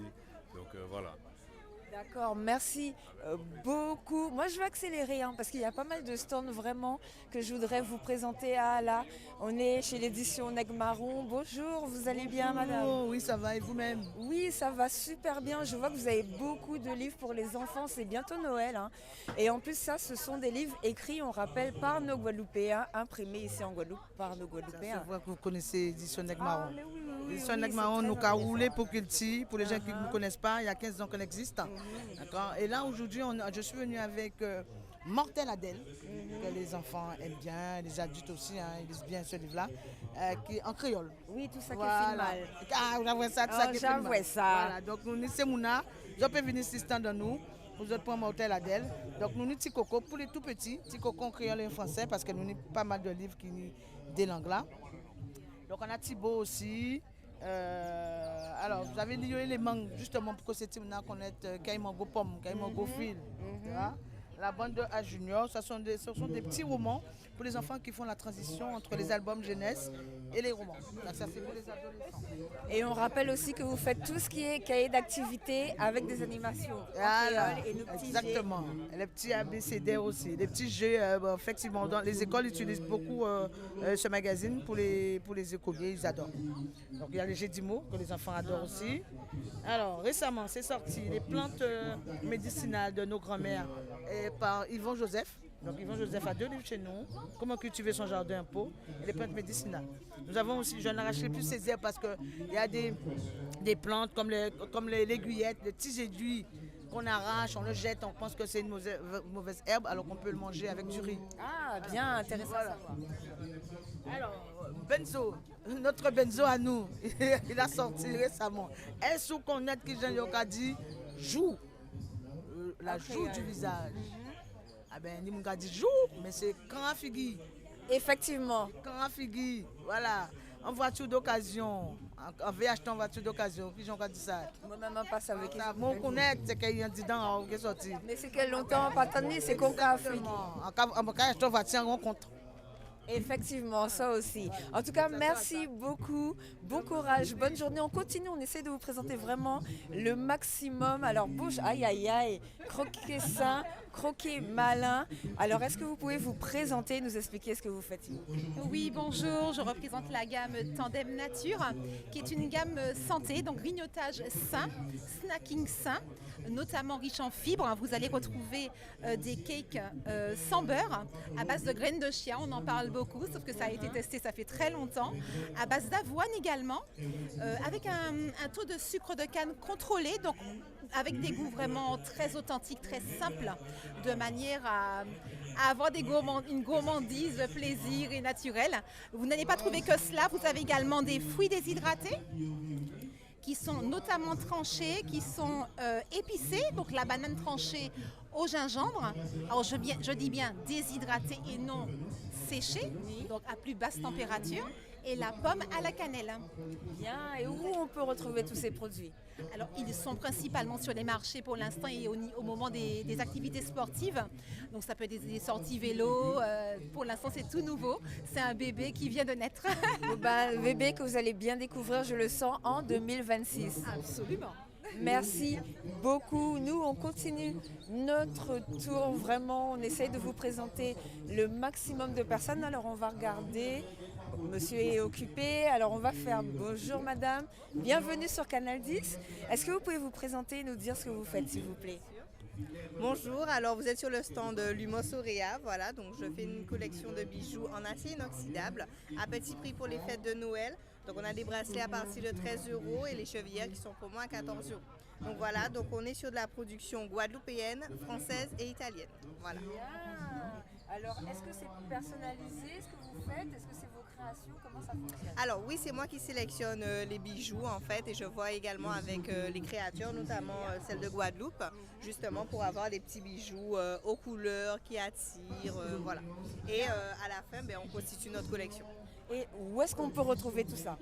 Donc voilà. D'accord, merci beaucoup. Moi, je vais accélérer parce qu'il y a pas mal de stands vraiment que je voudrais vous présenter. Ah là, on est chez l'édition Negmaron. Bonjour, vous allez bien, madame? Oui, ça va et vous-même? Oui, ça va super bien. Je vois que vous avez beaucoup de livres pour les enfants. C'est bientôt Noël. Et en plus, ça, ce sont des livres écrits, on rappelle, par nos Guadeloupéens, imprimés ici en Guadeloupe par nos Guadeloupéens. Je vois que vous connaissez l'édition Negmaron. Ah, oui, l'édition Negmaron, nous avons roulé pour Kilti. Pour les gens qui ne nous connaissent pas, il y a 15 ans qu'on existe. D'accord. Et là, aujourd'hui, je suis venue avec Mortel Adèle, que les enfants aiment bien, les adultes aussi, ils lisent bien ce livre-là, qui est en créole. Oui, tout ça qui voilà. est fait mal. Ah, j'avoue ça, tout ça qui est fait mal. J'avoue ça. Voilà, donc nous, c'est Mouna, je peux venir ici stand de nous, vous autres pour Mortel Adèle. Donc nous, nous, petit coco, pour les tout petits, petit coco en créole et en français, parce que nous avons pas mal de livres qui sont des langues là. Donc on a Thibaut aussi. Alors, vous avez lié les mangues justement pour que ces types-là connaissent Kaimango Pomme, Kaimango Fil. La bande de A Junior, ce sont des petits romans pour les enfants qui font la transition entre les albums jeunesse et les romans. Donc, ça, c'est pour les adolescents. Et on rappelle aussi que vous faites tout ce qui est cahier d'activité avec des animations. Voilà, exactement. Les petits ABCD aussi, les petits jeux. Effectivement, dans les écoles utilisent beaucoup ce magazine pour les écoliers, ils adorent. Donc il y a les jeux d'IMO que les enfants adorent aussi. Alors récemment, c'est sorti les plantes médicinales de nos grands-mères par Yvon Joseph. Donc Yvon Joseph a 2 livres chez nous, comment cultiver son jardin en pot et les plantes médicinales. Nous avons aussi, je n'arracherai plus ces herbes parce qu'il y a des plantes comme l'aiguillette, les petits aiguilles qu'on arrache, on le jette, on pense que c'est une mauvaise herbe alors qu'on peut le manger avec du riz. Ah bien, intéressant à savoir. Alors, Benzo, notre Benzo à nous, il a sorti récemment. Est-ce qu'on a qui Jean-Yoka dit joue? la joue du visage. Ah ben, ni mon gars dit joue, mais c'est quand figure. Effectivement. Quand figure, voilà. En voiture d'occasion, en VH en voiture d'occasion, qui j'en dit ça? Moi-même, je passe avec ça. Mon connect, c'est qu'il y a un dedans qui est sorti. Mais c'est que longtemps, pas tant c'est qu'on a fait. En cas, je voiture en rencontre. Effectivement, ça aussi. En tout cas, merci beaucoup. Bon courage, bonne journée. On continue, on essaie de vous présenter vraiment le maximum. Alors, bouge, aïe, aïe, aïe, croquer sain, croquer malin. Alors, est-ce que vous pouvez vous présenter, nous expliquer ce que vous faites? Oui, bonjour, je représente la gamme Tandem Nature, qui est une gamme santé, donc grignotage sain, snacking sain, notamment riche en fibres. Vous allez retrouver des cakes sans beurre, à base de graines de chia, on en parle beaucoup, sauf que ça a été testé, ça fait très longtemps, à base d'avoine également, avec un taux de sucre de canne contrôlé, donc avec des goûts vraiment très authentiques, très simples, de manière à avoir une gourmandise, plaisir et naturel. Vous n'allez pas trouver que cela, vous avez également des fruits déshydratés, qui sont notamment tranchés, qui sont épicés, donc la banane tranchée au gingembre. Alors je dis bien déshydraté et non séché, donc à plus basse température, et la pomme à la cannelle. Bien, et où on peut retrouver tous ces produits? Alors ils sont principalement sur les marchés pour l'instant et au moment des activités sportives. Donc ça peut être des sorties vélo, pour l'instant c'est tout nouveau, c'est un bébé qui vient de naître. Un bébé que vous allez bien découvrir, je le sens, en 2026. Absolument. Merci beaucoup. Nous, on continue notre tour. Vraiment, on essaye de vous présenter le maximum de personnes. Alors, on va regarder. Monsieur est occupé. Alors, on va faire bonjour, madame. Bienvenue sur Canal 10. Est-ce que vous pouvez vous présenter et nous dire ce que vous faites, s'il vous plaît? Bonjour, alors vous êtes sur le stand Lumos Aurea, voilà, donc je fais une collection de bijoux en acier inoxydable à petit prix pour les fêtes de Noël. Donc on a des bracelets à partir de 13 € et les chevillères qui sont pour moi à 14 €. Donc voilà, donc on est sur de la production guadeloupéenne, française et italienne. Voilà. Alors, est-ce que c'est personnalisé ce que vous faites? Est-ce que c'est vos créations? Comment ça fonctionne? Alors oui, c'est moi qui sélectionne les bijoux en fait et je vois également avec les créateurs, notamment celle de Guadeloupe, justement pour avoir des petits bijoux aux couleurs qui attirent, voilà. Et à la fin, on constitue notre collection. Et où est-ce qu'on peut retrouver tout ça?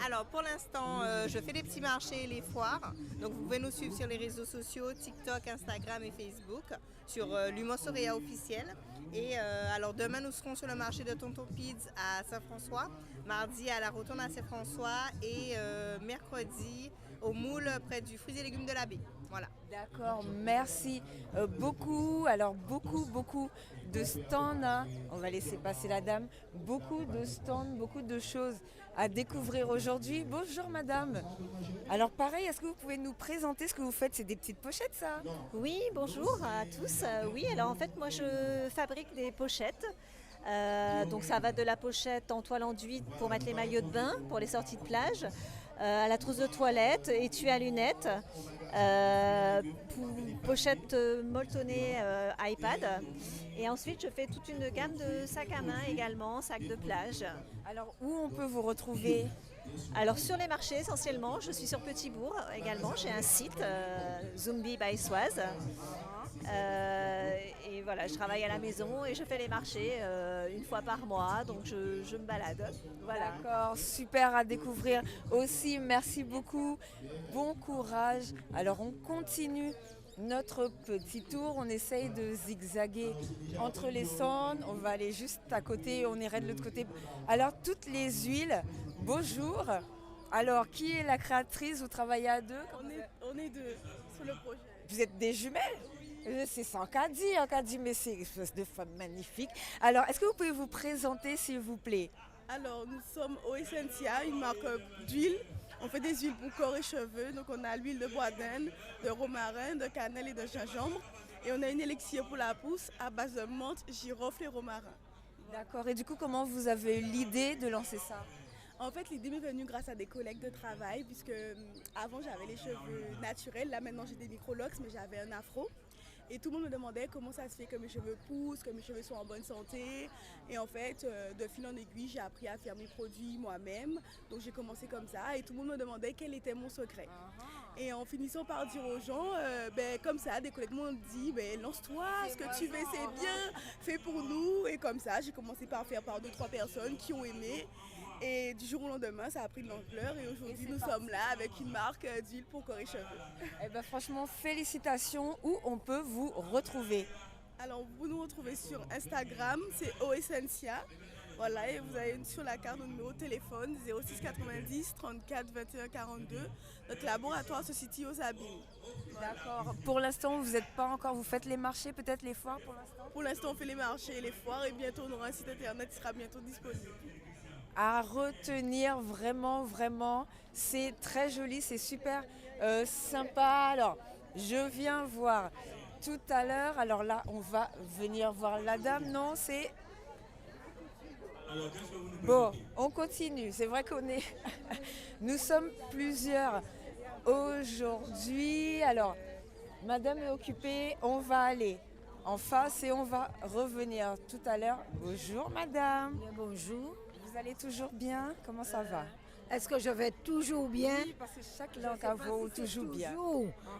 Alors pour l'instant, je fais des petits marchés et les foires. Donc vous pouvez nous suivre sur les réseaux sociaux, TikTok, Instagram et Facebook, sur Lumos Aurea officiel. Et alors demain, nous serons sur le marché de Tonton Pids à Saint-François, mardi à la Rotonde à Saint-François et mercredi au Moule près du fruits et légumes de l'abbé. Voilà. D'accord, merci beaucoup. Alors beaucoup de stands, hein. On va laisser passer la dame. Beaucoup de stands, beaucoup de choses à découvrir aujourd'hui. Bonjour madame. Alors pareil, est-ce que vous pouvez nous présenter ce que vous faites? C'est des petites pochettes ça? Oui, bonjour à tous. Oui, alors en fait moi je fabrique des pochettes. Donc ça va de la pochette en toile enduite pour mettre les maillots de bain pour les sorties de plage, à la trousse de toilette, étui à lunettes, pochette molletonnée iPad. Et ensuite, je fais toute une gamme de sacs à main également, sacs de plage. Alors, où on peut vous retrouver? Alors, sur les marchés essentiellement. Je suis sur Petit-Bourg également. J'ai un site, Zumbi by Soise. Et voilà, je travaille à la maison et je fais les marchés une fois par mois. Donc, je me balade. Voilà. D'accord, super à découvrir aussi. Merci beaucoup. Bon courage. Alors, on continue notre petit tour, on essaye de zigzaguer entre les stands, on va aller juste à côté, on irait de l'autre côté. Alors toutes les huiles, bonjour. Alors qui est la créatrice? Vous travaillez à deux? On est deux sur le projet. Vous êtes des jumelles? C'est ça qu'a dit, mais c'est une espèce de femme magnifique. Alors est-ce que vous pouvez vous présenter s'il vous plaît? Alors nous sommes au Essentia, une marque d'huile. On fait des huiles pour corps et cheveux, donc on a l'huile de bois d'Inde, de romarin, de cannelle et de gingembre. Et on a une élixir pour la pousse à base de menthe, girofle et romarin. D'accord, et du coup comment vous avez eu l'idée de lancer ça? En fait, l'idée m'est venue grâce à des collègues de travail, puisque avant j'avais les cheveux naturels, là maintenant j'ai des microlocks, mais j'avais un afro. Et tout le monde me demandait comment ça se fait que mes cheveux poussent, que mes cheveux sont en bonne santé. Et en fait, de fil en aiguille, j'ai appris à faire mes produits moi-même. Donc j'ai commencé comme ça et tout le monde me demandait quel était mon secret. Et en finissant par dire aux gens, comme ça, des collègues m'ont dit, lance-toi, ce que tu veux c'est bien, fais pour nous. Et comme ça, j'ai commencé par faire par 2-3 personnes qui ont aimé. Et du jour au lendemain, ça a pris de l'ampleur. Et aujourd'hui, nous sommes là avec une marque d'huile pour corps et cheveux. Eh ben, franchement, félicitations. Où on peut vous retrouver? Alors, vous nous retrouvez sur Instagram, c'est Oessentia. Voilà, et vous avez sur la carte notre numéro de téléphone 06 90 34 21 42. Notre laboratoire se situe aux Abîmes. D'accord. Pour l'instant, vous n'êtes pas encore, vous faites les marchés, peut-être les foires pour l'instant? Pour l'instant, on fait les marchés et les foires et bientôt on aura un site internet qui sera bientôt disponible. À retenir vraiment, vraiment, c'est très joli, c'est super sympa. Alors, je viens voir tout à l'heure, alors là, on va venir voir la dame, non, c'est... Bon, on continue. C'est vrai qu'on est... Nous sommes plusieurs aujourd'hui. Alors, madame est occupée. On va aller en face et on va revenir tout à l'heure. Bonjour, madame. Bonjour. Vous allez toujours bien? Comment ça va? Est-ce que je vais toujours bien? Oui, parce que chaque langue a vaut toujours bien.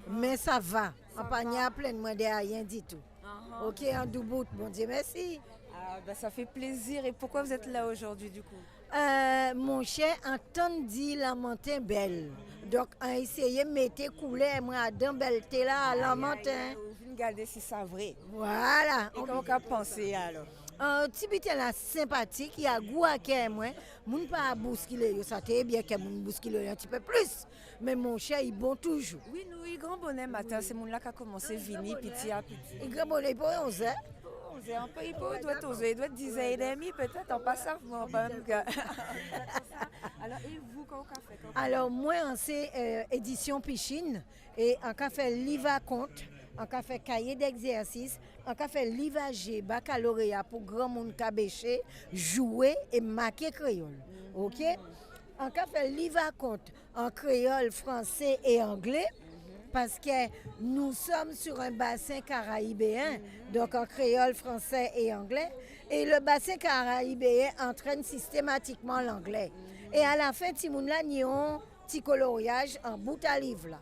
Mais ça va. En panier à plein de moi, rien du tout. Ok, en doubout. Bon Dieu, merci. Ça fait plaisir. Et pourquoi vous êtes là aujourd'hui du coup? Mon cher entendu la montagne belle. Donc, on a essayé de mettre couler moi dans belle là à la montagne. Vous regardez si c'est vrai. Voilà. Et comment on penser alors? Un petit petit là sympathique, il y a goût à qui moi. Moun pas bousculer, ça t'est bien que moun bousculer un petit peu plus. Mais mon cher, il bon toujours. Oui, nous, il grand bonnet matin, c'est mon là qui a commencé vini petit à petit. Il grand bonnet pour 11 heures. Un peu, il doit 10h30 peut-être, en passant. Alors, et vous, qu'est-ce qu'on fait? Alors, moi, c'est édition piscine et on a fait livre à compte, on a fait cahier d'exercice, on a fait livre à G, baccalauréat pour grand monde cabéché, jouer et marquer créole. OK? On a fait livre à compte en créole, français et anglais. Parce que nous sommes sur un bassin caraïbéen, donc en créole, français et anglais. Et le bassin caraïbéen entraîne systématiquement l'anglais. Et à la fin, si nous avons un petit coloriage en bout à livre. Là.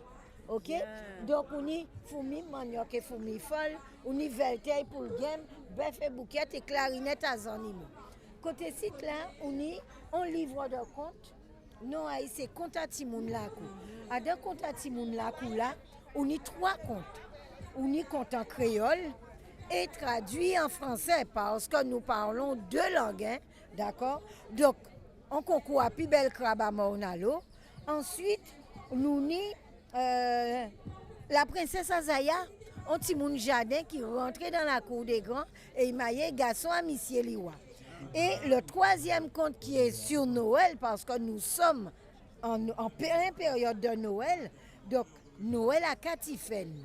OK? Donc, on y fourmi, manioc et fourmi folle, on y velteille pour le game, bœuf et bouquet et clarinette à zanimo. Côté site là, on y un livre de compte. Non, c'est compte à Timoun Lakou. À deux comptes à Timoun Lakou là, on y 3 comptes. On y compte en créole et traduit en français parce que nous parlons 2 langues, hein, d'accord? Donc, on concourt à plus belle crabe à Maunalo. Ensuite, nous ni la princesse Azaya, un Timoun Jardin qui rentrait dans la cour des grands et il maillait garçon à Monsieur Liwa. Et le 3e conte qui est sur Noël, parce que nous sommes en pleine période de Noël, donc Noël à Tiffaine.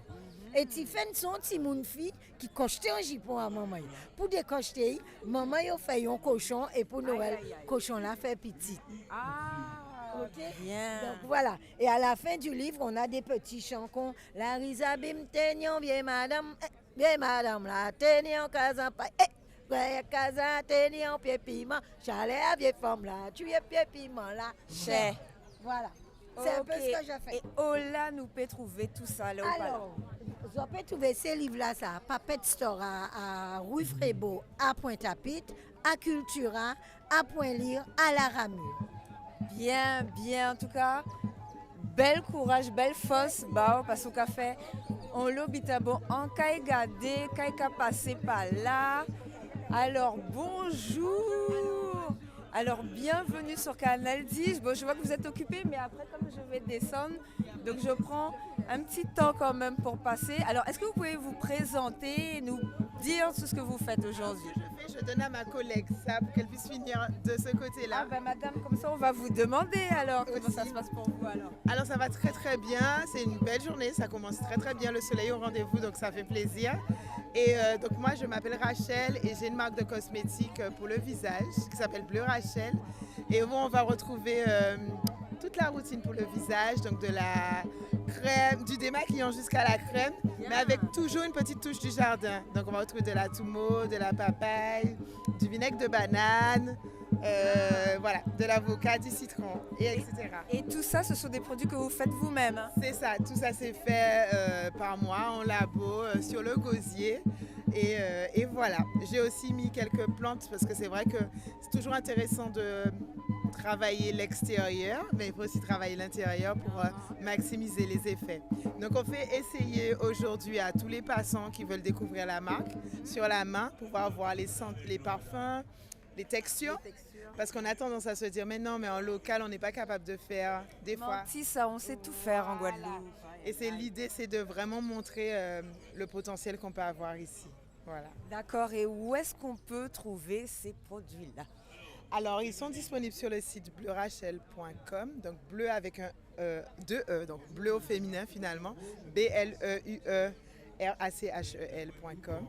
Et Tiffaine sont des petites filles qui cochetaient un jupon à maman. Pour décocheter, maman a fait un cochon et pour Noël, le cochon l'a fait petit. Ok? Bien. Donc voilà. Et à la fin du livre, on a des petits chansons. La risabim tenion, vieille madame, la tenion, casampa. Casa, tenion, pied piment, chalet à vieille femme là, tu es pied piment là, cher. Voilà. C'est un peu ce que je fais. Et où là, nous pouvons trouver tout ça là? Alors, vous pouvez trouver ces livres-là, ça, Papette Store à Rue Frébeau, à Pointe-à-Pitre, à Cultura, à Point-Lire, à la Ramure. Bien, bien, en tout cas, bel courage, belle force, bah, parce qu'au café, on l'obita bon, en caille gardé, caille passé par là. Alors, bonjour. Alors, bienvenue sur Canal 10. Bon, je vois que vous êtes occupés, mais après, comme je vais descendre, donc je prends un petit temps quand même pour passer. Alors, est-ce que vous pouvez vous présenter et nous dire tout ce que vous faites aujourd'hui? Je donne à ma collègue ça pour qu'elle puisse finir de ce côté-là. Ah ben madame, comme ça on va vous demander alors comment ça se passe pour vous alors. Alors ça va très très bien, c'est une belle journée, ça commence très très bien, le soleil au rendez-vous donc ça fait plaisir. Et donc moi je m'appelle Rachel et j'ai une marque de cosmétiques pour le visage qui s'appelle Bleu Rachel. Et on va retrouver toute la routine pour le visage, donc de la crème, du démaquillant jusqu'à la crème, mais avec toujours une petite touche du jardin. Donc on va retrouver de la papaye, du vinaigre de banane, voilà, de l'avocat, du citron, et etc. Et tout ça, ce sont des produits que vous faites vous-même, hein? C'est ça, tout ça c'est fait par moi en labo sur le gosier. Et voilà, j'ai aussi mis quelques plantes parce que c'est vrai que c'est toujours intéressant de travailler l'extérieur, mais il faut aussi travailler l'intérieur pour maximiser les effets. Donc on fait essayer aujourd'hui à tous les passants qui veulent découvrir la marque sur la main, pouvoir voir les parfums, les textures. Parce qu'on a tendance à se dire, mais non, mais en local, on n'est pas capable de faire des fois. Menti, ça, on sait tout faire en Guadeloupe. Et l'idée, c'est de vraiment montrer le potentiel qu'on peut avoir ici. Voilà. D'accord, et où est-ce qu'on peut trouver ces produits-là? Alors, ils sont disponibles sur le site bleurachel.com, donc bleu avec deux E, donc bleu au féminin finalement, BLEUERACHEL.com.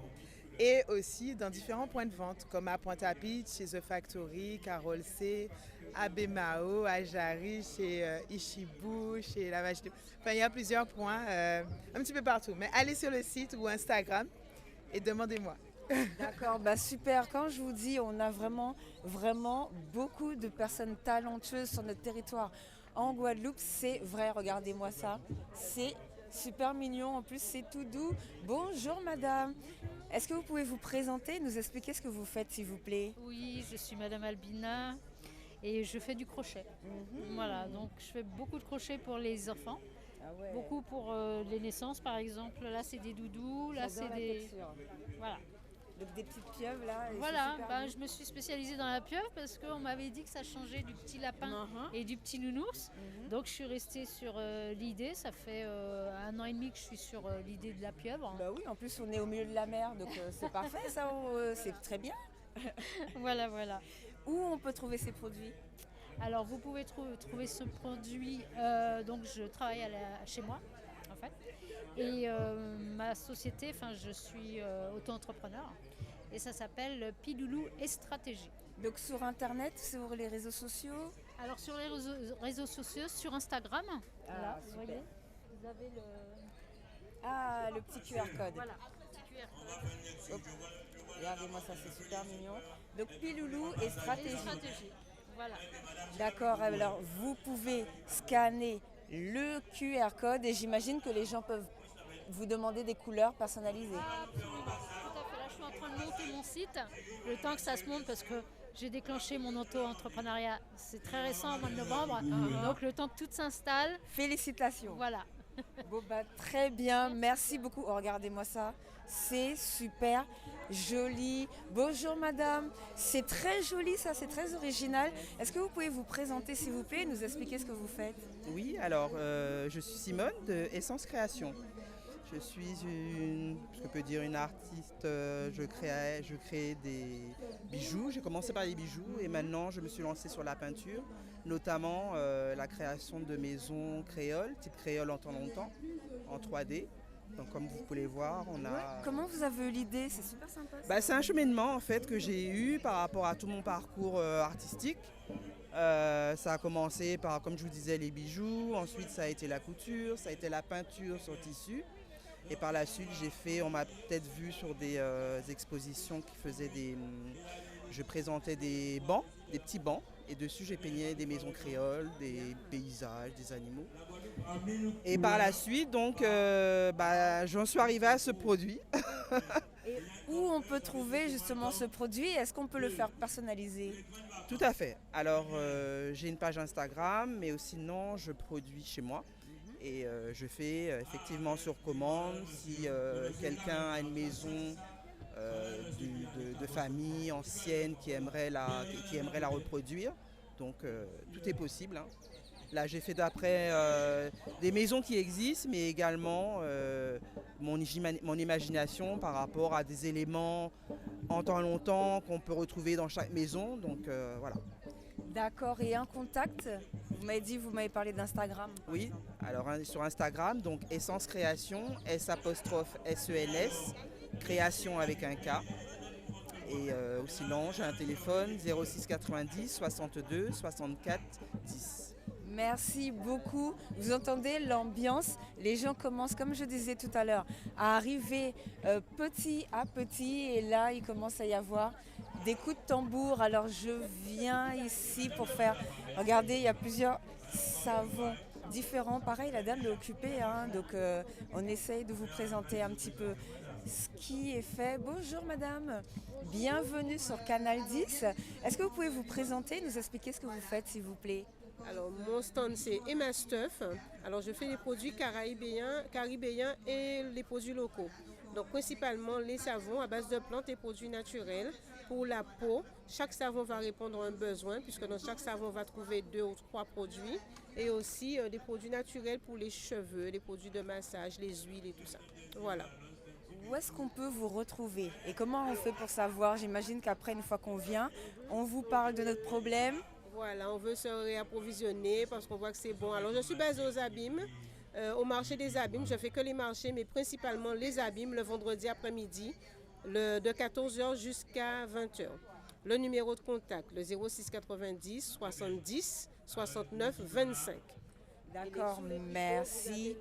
Et aussi dans différents points de vente, comme à Pointe-à-Pitre, chez The Factory, Carole C, à Bemao, à Jarry, chez Ishibu, chez La Vache. Enfin, il y a plusieurs points, un petit peu partout. Mais allez sur le site ou Instagram et demandez-moi. D'accord, bah super. Quand je vous dis, on a vraiment beaucoup de personnes talentueuses sur notre territoire en Guadeloupe. C'est vrai, regardez-moi ça. C'est super mignon, en plus c'est tout doux. Bonjour madame, est-ce que vous pouvez vous présenter, nous expliquer ce que vous faites s'il vous plaît? Oui, je suis madame Albina et je fais du crochet. Voilà, donc je fais beaucoup de crochet pour les enfants. Ah ouais. Beaucoup pour les naissances par exemple. Là c'est des doudous, là c'est des... Voilà. Donc des petites pieuvres là. Voilà, je me suis spécialisée dans la pieuvre parce qu'on m'avait dit que ça changeait du petit lapin et du petit nounours. Donc je suis restée sur l'idée, ça fait 1 an et demi que je suis sur l'idée de la pieuvre. Bah oui, en plus on est au milieu de la mer, donc c'est parfait ça, c'est très bien. Voilà. Où on peut trouver ces produits? Alors vous pouvez trouver ce produit, donc je travaille chez moi en fait. Et ma société, je suis auto-entrepreneur et ça s'appelle Piloulou et Stratégie. Donc sur internet, sur les réseaux sociaux? Alors sur les réseaux sociaux, sur Instagram, là, super. vous voyez, vous avez le petit QR code. Voilà, petit QR code. Hop. Regardez-moi ça, c'est super mignon. Donc Piloulou et Stratégie. Voilà. D'accord, alors vous pouvez scanner le QR code et j'imagine que les gens peuvent vous demander des couleurs personnalisées. Absolument, tout à fait. Là, je suis en train de monter mon site, le temps que ça se monte parce que j'ai déclenché mon auto-entrepreneuriat, c'est très récent, au mois de novembre, donc le temps que tout s'installe. Félicitations. Voilà. Bon très bien, merci beaucoup. Oh, regardez-moi ça, c'est super joli. Bonjour madame, c'est très joli ça, c'est très original. Est-ce que vous pouvez vous présenter s'il vous plaît et nous expliquer ce que vous faites? Oui, alors je suis Simone de Essence Création. Je suis une artiste, je crée des bijoux. J'ai commencé par les bijoux et maintenant je me suis lancée sur la peinture, notamment la création de maisons créoles, type créole en temps longtemps, en 3D. Donc comme vous pouvez voir, on a... Comment vous avez eu l'idée? C'est super sympa. C'est un cheminement en fait que j'ai eu par rapport à tout mon parcours artistique. Ça a commencé par, comme je vous disais, les bijoux, ensuite ça a été la couture, ça a été la peinture sur tissu. Et par la suite, on m'a peut-être vu sur des expositions qui faisaient je présentais des bancs, des petits bancs, et dessus j'ai peigné des maisons créoles, des paysages, des animaux. Et par la suite, donc, j'en suis arrivée à ce produit. Et où on peut trouver justement ce produit? Est-ce qu'on peut le faire personnaliser? Tout à fait. Alors, j'ai une page Instagram, mais aussi non, je produis chez moi. Et je fais effectivement sur commande si quelqu'un a une maison de famille ancienne qui aimerait la reproduire. Donc tout est possible. Hein. Là j'ai fait d'après des maisons qui existent, mais également mon imagination par rapport à des éléments en temps longtemps qu'on peut retrouver dans chaque maison. Donc voilà. D'accord, et un contact? Vous m'avez parlé d'Instagram. Oui, alors sur Instagram, donc Essence Création, S'_SENS, création avec un K. Et sinon, j'ai un téléphone 06 90 62 64 10. Merci beaucoup. Vous entendez l'ambiance? Les gens commencent, comme je disais tout à l'heure, à arriver petit à petit. Et là, il commence à y avoir des coups de tambour. Alors je viens ici pour faire, regardez, il y a plusieurs savons différents. Pareil, la dame est occupée, hein, donc on essaye de vous présenter un petit peu ce qui est fait. Bonjour madame, bienvenue sur Canal 10. Est-ce que vous pouvez vous présenter, nous expliquer ce que vous faites s'il vous plaît? Alors mon stand c'est Emma Stuff. Alors je fais les produits caribéens et les produits locaux. Donc principalement les savons à base de plantes et produits naturels. Pour la peau, chaque savon va répondre à un besoin puisque dans chaque savon on va trouver 2 ou 3 produits. Et aussi des produits naturels pour les cheveux, les produits de massage, les huiles et tout ça. Voilà. Où est-ce qu'on peut vous retrouver et comment on fait pour savoir? J'imagine qu'après, une fois qu'on vient, on vous parle de notre problème. Voilà, on veut se réapprovisionner parce qu'on voit que c'est bon. Alors je suis basée aux Abîmes, au marché des Abîmes. Je fais que les marchés, mais principalement les Abîmes le vendredi après-midi, de 14h jusqu'à 20h. Le numéro de contact, le 06 90 70 69 25. D'accord, merci.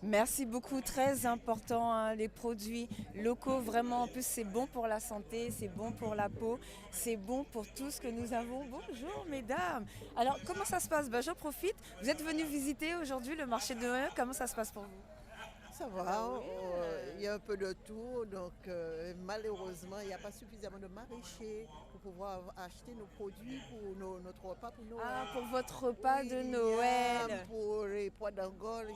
Merci beaucoup, très important, hein, les produits locaux, vraiment, en plus c'est bon pour la santé, c'est bon pour la peau, c'est bon pour tout ce que nous avons. Bonjour mesdames. Alors comment ça se passe? J'en profite, vous êtes venus visiter aujourd'hui le marché de Noël, comment ça se passe pour vous? Ça va, il y a un peu de tout, donc malheureusement il n'y a pas suffisamment de maraîchers pour pouvoir acheter nos produits pour notre repas pour Noël. Ah, pour votre repas de Noël. Pour les pois d'Angole.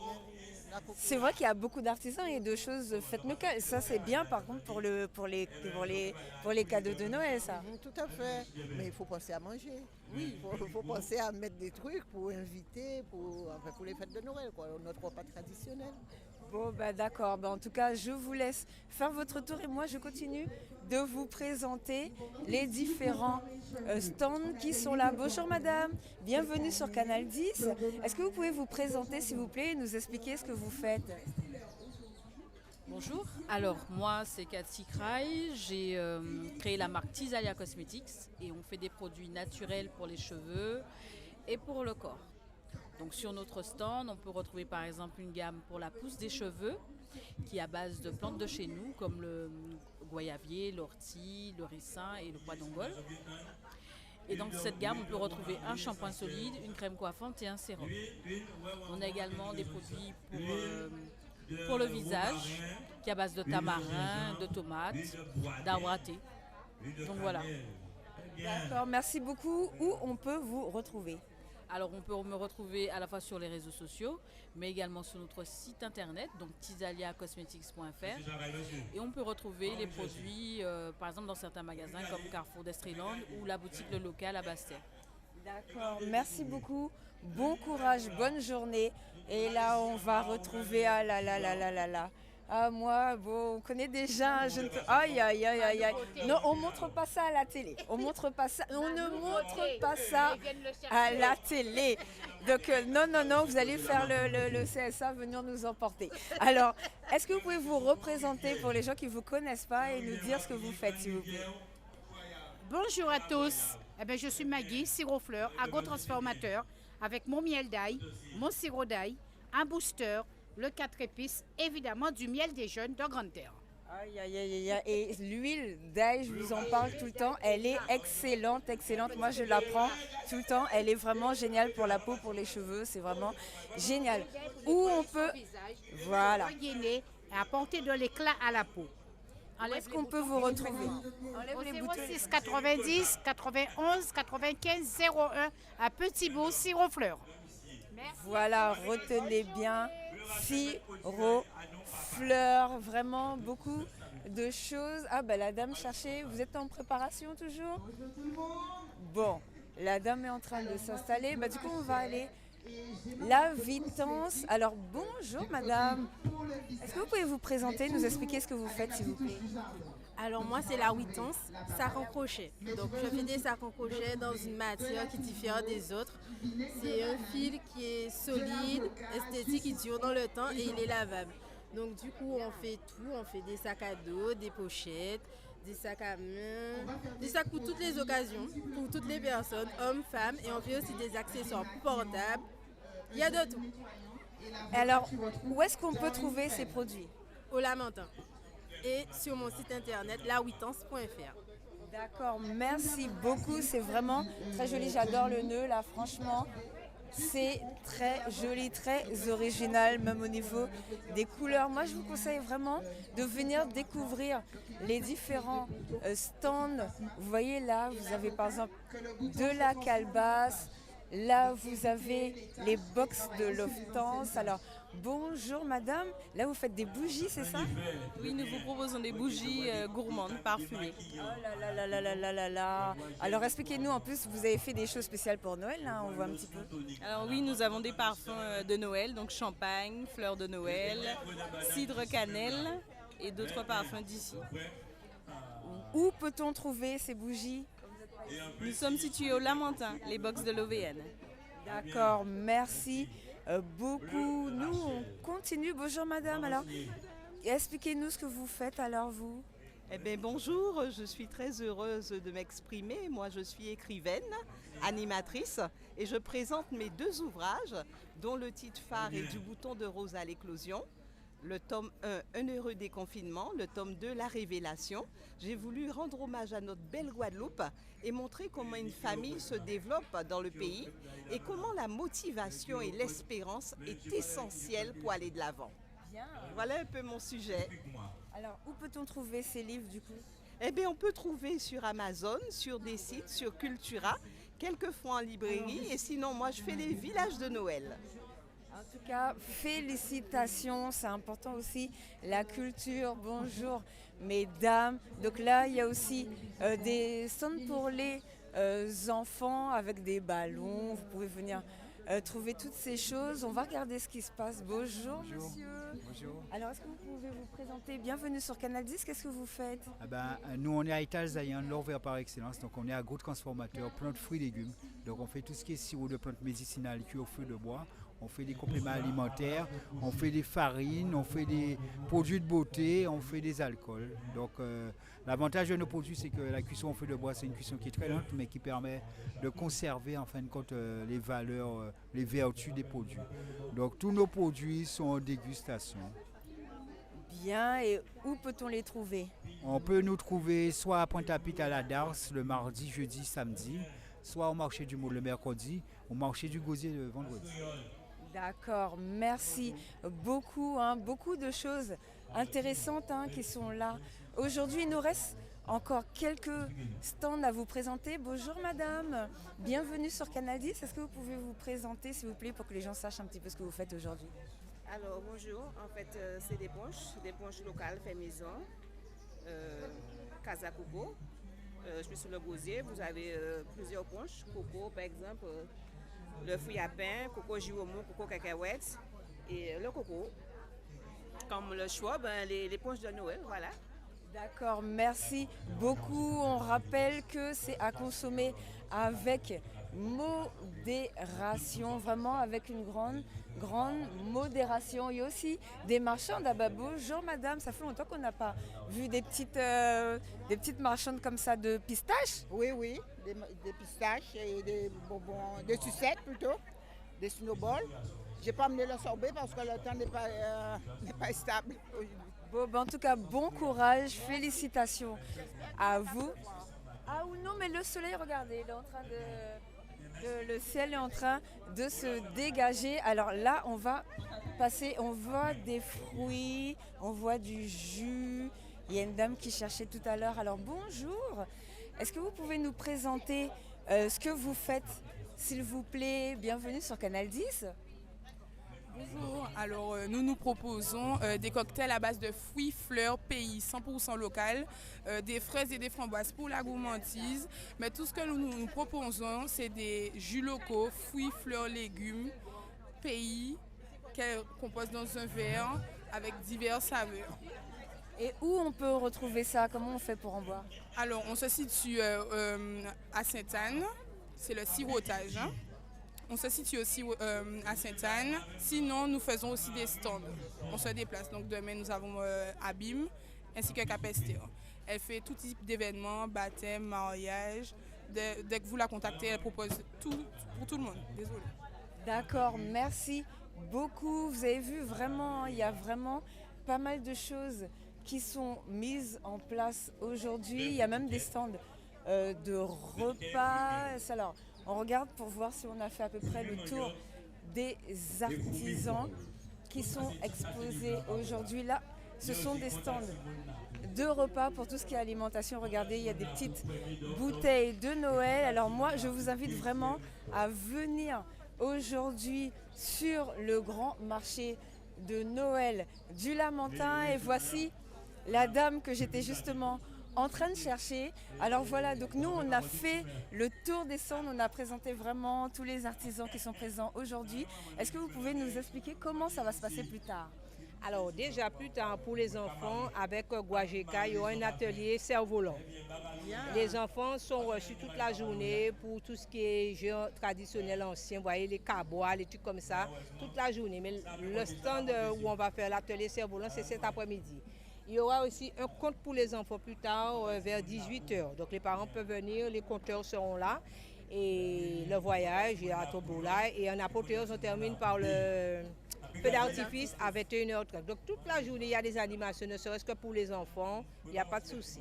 C'est vrai qu'il y a beaucoup d'artisans et de choses faites locales. Ça c'est bien par contre pour les cadeaux de Noël ça. Tout à fait, mais il faut penser à manger. Oui. Il faut penser à mettre des trucs pour inviter, pour les fêtes de Noël, quoi, notre repas traditionnel. Bon, d'accord. En tout cas, je vous laisse faire votre tour et moi, je continue de vous présenter les différents stands qui sont là. Bonjour madame, bienvenue sur Canal 10. Est-ce que vous pouvez vous présenter s'il vous plaît et nous expliquer ce que vous faites? Bonjour, alors moi c'est Cathy Cray, j'ai créé la marque Tisalia Cosmetics et on fait des produits naturels pour les cheveux et pour le corps. Donc sur notre stand, on peut retrouver par exemple une gamme pour la pousse des cheveux qui est à base de plantes de chez nous comme le goyavier, l'ortie, le ricin et le pois d'Angole. Et dans cette gamme, on peut retrouver un shampoing solide, une crème coiffante et un sérum. On a également des produits pour le visage qui est à base de tamarin, de tomates, d'arbre à thé. Donc voilà. D'accord, merci beaucoup. Où on peut vous retrouver? Alors on peut me retrouver à la fois sur les réseaux sociaux, mais également sur notre site internet, donc tisaliacosmetics.fr. Et on peut retrouver les produits, par exemple dans certains magasins comme Carrefour d'Estreland ou la boutique Le Local à Basse-Terre. D'accord, merci beaucoup. Bon courage, bonne journée. Et là, on va retrouver, ah là là là là là là. Ah moi, bon, on connaît déjà, je ne peux... Aïe, aïe, aïe, aïe, aïe. Non, on ne montre pas ça à la télé. On ne montre pas ça à la télé. Donc, non, vous allez faire le CSA, venir nous emporter. Alors, est-ce que vous pouvez vous représenter pour les gens qui ne vous connaissent pas et nous dire ce que vous faites, s'il vous plaît? Bonjour à tous. Je suis Maggie, sirop-fleur, agrotransformateur, avec mon miel d'ail, mon sirop d'ail, un booster, le 4 épices, évidemment du miel des jeunes de Grande Terre. Aïe, aïe, aïe, aïe. Et l'huile d'ail, je vous en parle tout le temps, elle est excellente, excellente. Moi, je la prends tout le temps. Elle est vraiment géniale pour la peau, pour les cheveux. C'est vraiment génial. Où on peut... Voilà. Et apporter de l'éclat à la peau. Où est-ce qu'on peut vous retrouver? Au 06 90 91 95 01 à Petit-Bourg, sirop-fleur. Voilà, retenez bien. Sirop, fleurs, vraiment beaucoup de choses. Ah la dame cherchait, vous êtes en préparation toujours? Bon, la dame est en train de s'installer. Du coup, on va aller la Vitance. Alors, bonjour madame. Est-ce que vous pouvez vous présenter, nous expliquer ce que vous faites, s'il vous plaît? Alors moi c'est la Vitance, sac en crochet. Donc je fais des sacs en crochet dans une matière qui diffère des autres. C'est un fil qui est solide, esthétique, qui dure dans le temps et il est lavable. Donc du coup on fait tout, on fait des sacs à dos, des pochettes, des sacs à main, des sacs pour toutes les occasions, pour toutes les personnes, hommes, femmes, et on fait aussi des accessoires portables. Il y a de tout. Alors, où est-ce qu'on peut trouver ces produits? Au Lamentin. et sur mon site internet lahuitance.fr. D'accord, merci beaucoup. C'est vraiment très joli. J'adore le nœud là, franchement. C'est très joli, très original, même au niveau des couleurs. Moi, je vous conseille vraiment de venir découvrir les différents stands. Vous voyez là, vous avez par exemple de la calebasse. Là, vous avez les box de Loftance. Alors, bonjour madame. Là, vous faites des bougies, c'est ça? Oui, nous vous proposons des bougies gourmandes, parfumées. Oh là là là là là là là. Alors, expliquez-nous, en plus, vous avez fait des choses spéciales pour Noël, là, on voit un petit peu. Alors oui, nous avons des parfums de Noël, donc champagne, fleurs de Noël, cidre cannelle et d'autres parfums d'ici. Où peut-on trouver ces bougies? Nous sommes situés au Lamentin, les box de l'OVN. D'accord, merci beaucoup. Nous, on continue. Bonjour madame. Alors, expliquez-nous ce que vous faites alors, vous. Eh bien, bonjour, je suis très heureuse de m'exprimer. Moi, je suis écrivaine, animatrice, et je présente mes 2 ouvrages, dont le titre phare est Du bouton de rose à l'éclosion. Le tome 1, Un heureux déconfinement, le tome 2, La révélation. J'ai voulu rendre hommage à notre belle Guadeloupe et montrer comment une famille se développe dans le pays et comment la motivation et l'espérance est essentielle pour aller de l'avant. Bien. Voilà un peu mon sujet. Alors, où peut-on trouver ces livres du coup? Eh bien, on peut trouver sur Amazon, sur des sites, sur Cultura, quelquefois en librairie, et sinon, moi, je fais les villages de Noël. En tout cas, félicitations, c'est important aussi, la culture. Bonjour mesdames. Donc là, il y a aussi des stands pour les enfants avec des ballons. Vous pouvez venir trouver toutes ces choses. On va regarder ce qui se passe. Bonjour monsieur. Bonjour. Alors, est-ce que vous pouvez vous présenter? Bienvenue sur Canal 10, qu'est-ce que vous faites? Nous, on est à Ital Zayan, l'Orvers par excellence. Donc, on est agro-transformateur, plantes, fruits, légumes. Donc, on fait tout ce qui est sirop de plantes médicinales cuit au feu de bois. On fait des compléments alimentaires, on fait des farines, on fait des produits de beauté, on fait des alcools. Donc l'avantage de nos produits, c'est que la cuisson au feu de bois, c'est une cuisson qui est très lente, mais qui permet de conserver en fin de compte les valeurs, les vertus des produits. Donc tous nos produits sont en dégustation. Bien, et où peut-on les trouver? On peut nous trouver soit à Pointe-à-Pitre à la Darse le mardi, jeudi, samedi, soit au marché du Maule le mercredi, au marché du Gosier le vendredi. D'accord, merci beaucoup, beaucoup de choses intéressantes qui sont là. Aujourd'hui, il nous reste encore quelques stands à vous présenter. Bonjour madame, bienvenue sur Canal 10. Est-ce que vous pouvez vous présenter s'il vous plaît pour que les gens sachent un petit peu ce que vous faites aujourd'hui? Alors bonjour, en fait c'est des ponches locales fait maison, Casa Coco. Je suis sur le Gosier, vous avez plusieurs ponches, coco par exemple. Le fruit à pain, coco giromou, coco cacahuètes et le coco. Comme le choix, les ponches de Noël, voilà. D'accord, merci beaucoup. On rappelle que c'est à consommer avec modération, vraiment avec une grande modération. Il y a aussi des marchandes à bonjour madame, ça fait longtemps qu'on n'a pas vu des petites marchandes comme ça de pistaches. Oui, des pistaches et des bonbons, des sucettes plutôt, des snowballs. Je n'ai pas amené le sorbet parce que le temps n'est pas stable aujourd'hui. Bon, en tout cas, bon courage, félicitations à vous. Ah ou non, mais le soleil, regardez, il est en train le ciel est en train de se dégager. Alors là, on va passer, on voit des fruits, on voit du jus. Il y a une dame qui cherchait tout à l'heure. Alors bonjour, est-ce que vous pouvez nous présenter ce que vous faites, s'il vous plaît? Bienvenue sur Canal 10. Bonjour, alors nous proposons des cocktails à base de fruits, fleurs, pays 100% local, des fraises et des framboises pour la gourmandise. Mais tout ce que nous proposons, c'est des jus locaux, fruits, fleurs, légumes, pays, qu'on compose dans un verre avec diverses saveurs. Et où on peut retrouver ça? Comment on fait pour en boire? Alors on se situe à Sainte-Anne, c'est le sirotage. On se situe aussi à Sainte-Anne. Sinon, nous faisons aussi des stands. On se déplace. Donc demain, nous avons Abîme ainsi que Capester. Elle fait tout type d'événements, baptême, mariage. Dès que vous la contactez, elle propose tout pour tout le monde. Désolée. D'accord, merci beaucoup. Vous avez vu, vraiment, il y a vraiment pas mal de choses qui sont mises en place aujourd'hui. Il y a même des stands de repas. Alors, on regarde pour voir si on a fait à peu près le tour des artisans qui sont exposés aujourd'hui. Là, ce sont des stands de repas pour tout ce qui est alimentation. Regardez, il y a des petites bouteilles de Noël. Alors moi, je vous invite vraiment à venir aujourd'hui sur le grand marché de Noël du Lamentin. Et voici la dame que j'étais justement en train de chercher. Alors voilà, donc nous on a fait le tour des stands, on a présenté vraiment tous les artisans qui sont présents aujourd'hui. Est-ce que vous pouvez nous expliquer comment ça va se passer plus tard? Alors déjà plus tard pour les enfants, avec Guajeka, il y aura un atelier cerf-volant. Les enfants sont reçus toute la journée pour tout ce qui est jeux traditionnels anciens, vous voyez les cabois, les trucs comme ça, toute la journée. Mais le stand où on va faire l'atelier cerf-volant, c'est cet après-midi. Il y aura aussi un conte pour les enfants plus tard, vers 18h. Donc les parents peuvent venir, les conteurs seront là. Et le voyage, il y a Tobola. Et en apothéose, on termine par le feu d'artifice à 21h30. Donc toute la journée, il y a des animations, ne serait-ce que pour les enfants, il n'y a pas de souci.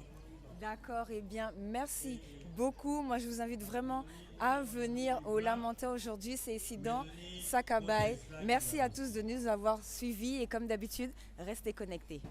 D'accord, eh bien merci beaucoup. Moi je vous invite vraiment à venir au Lamentin aujourd'hui, c'est ici dans Sakabaye. Merci à tous de nous avoir suivis et comme d'habitude, restez connectés.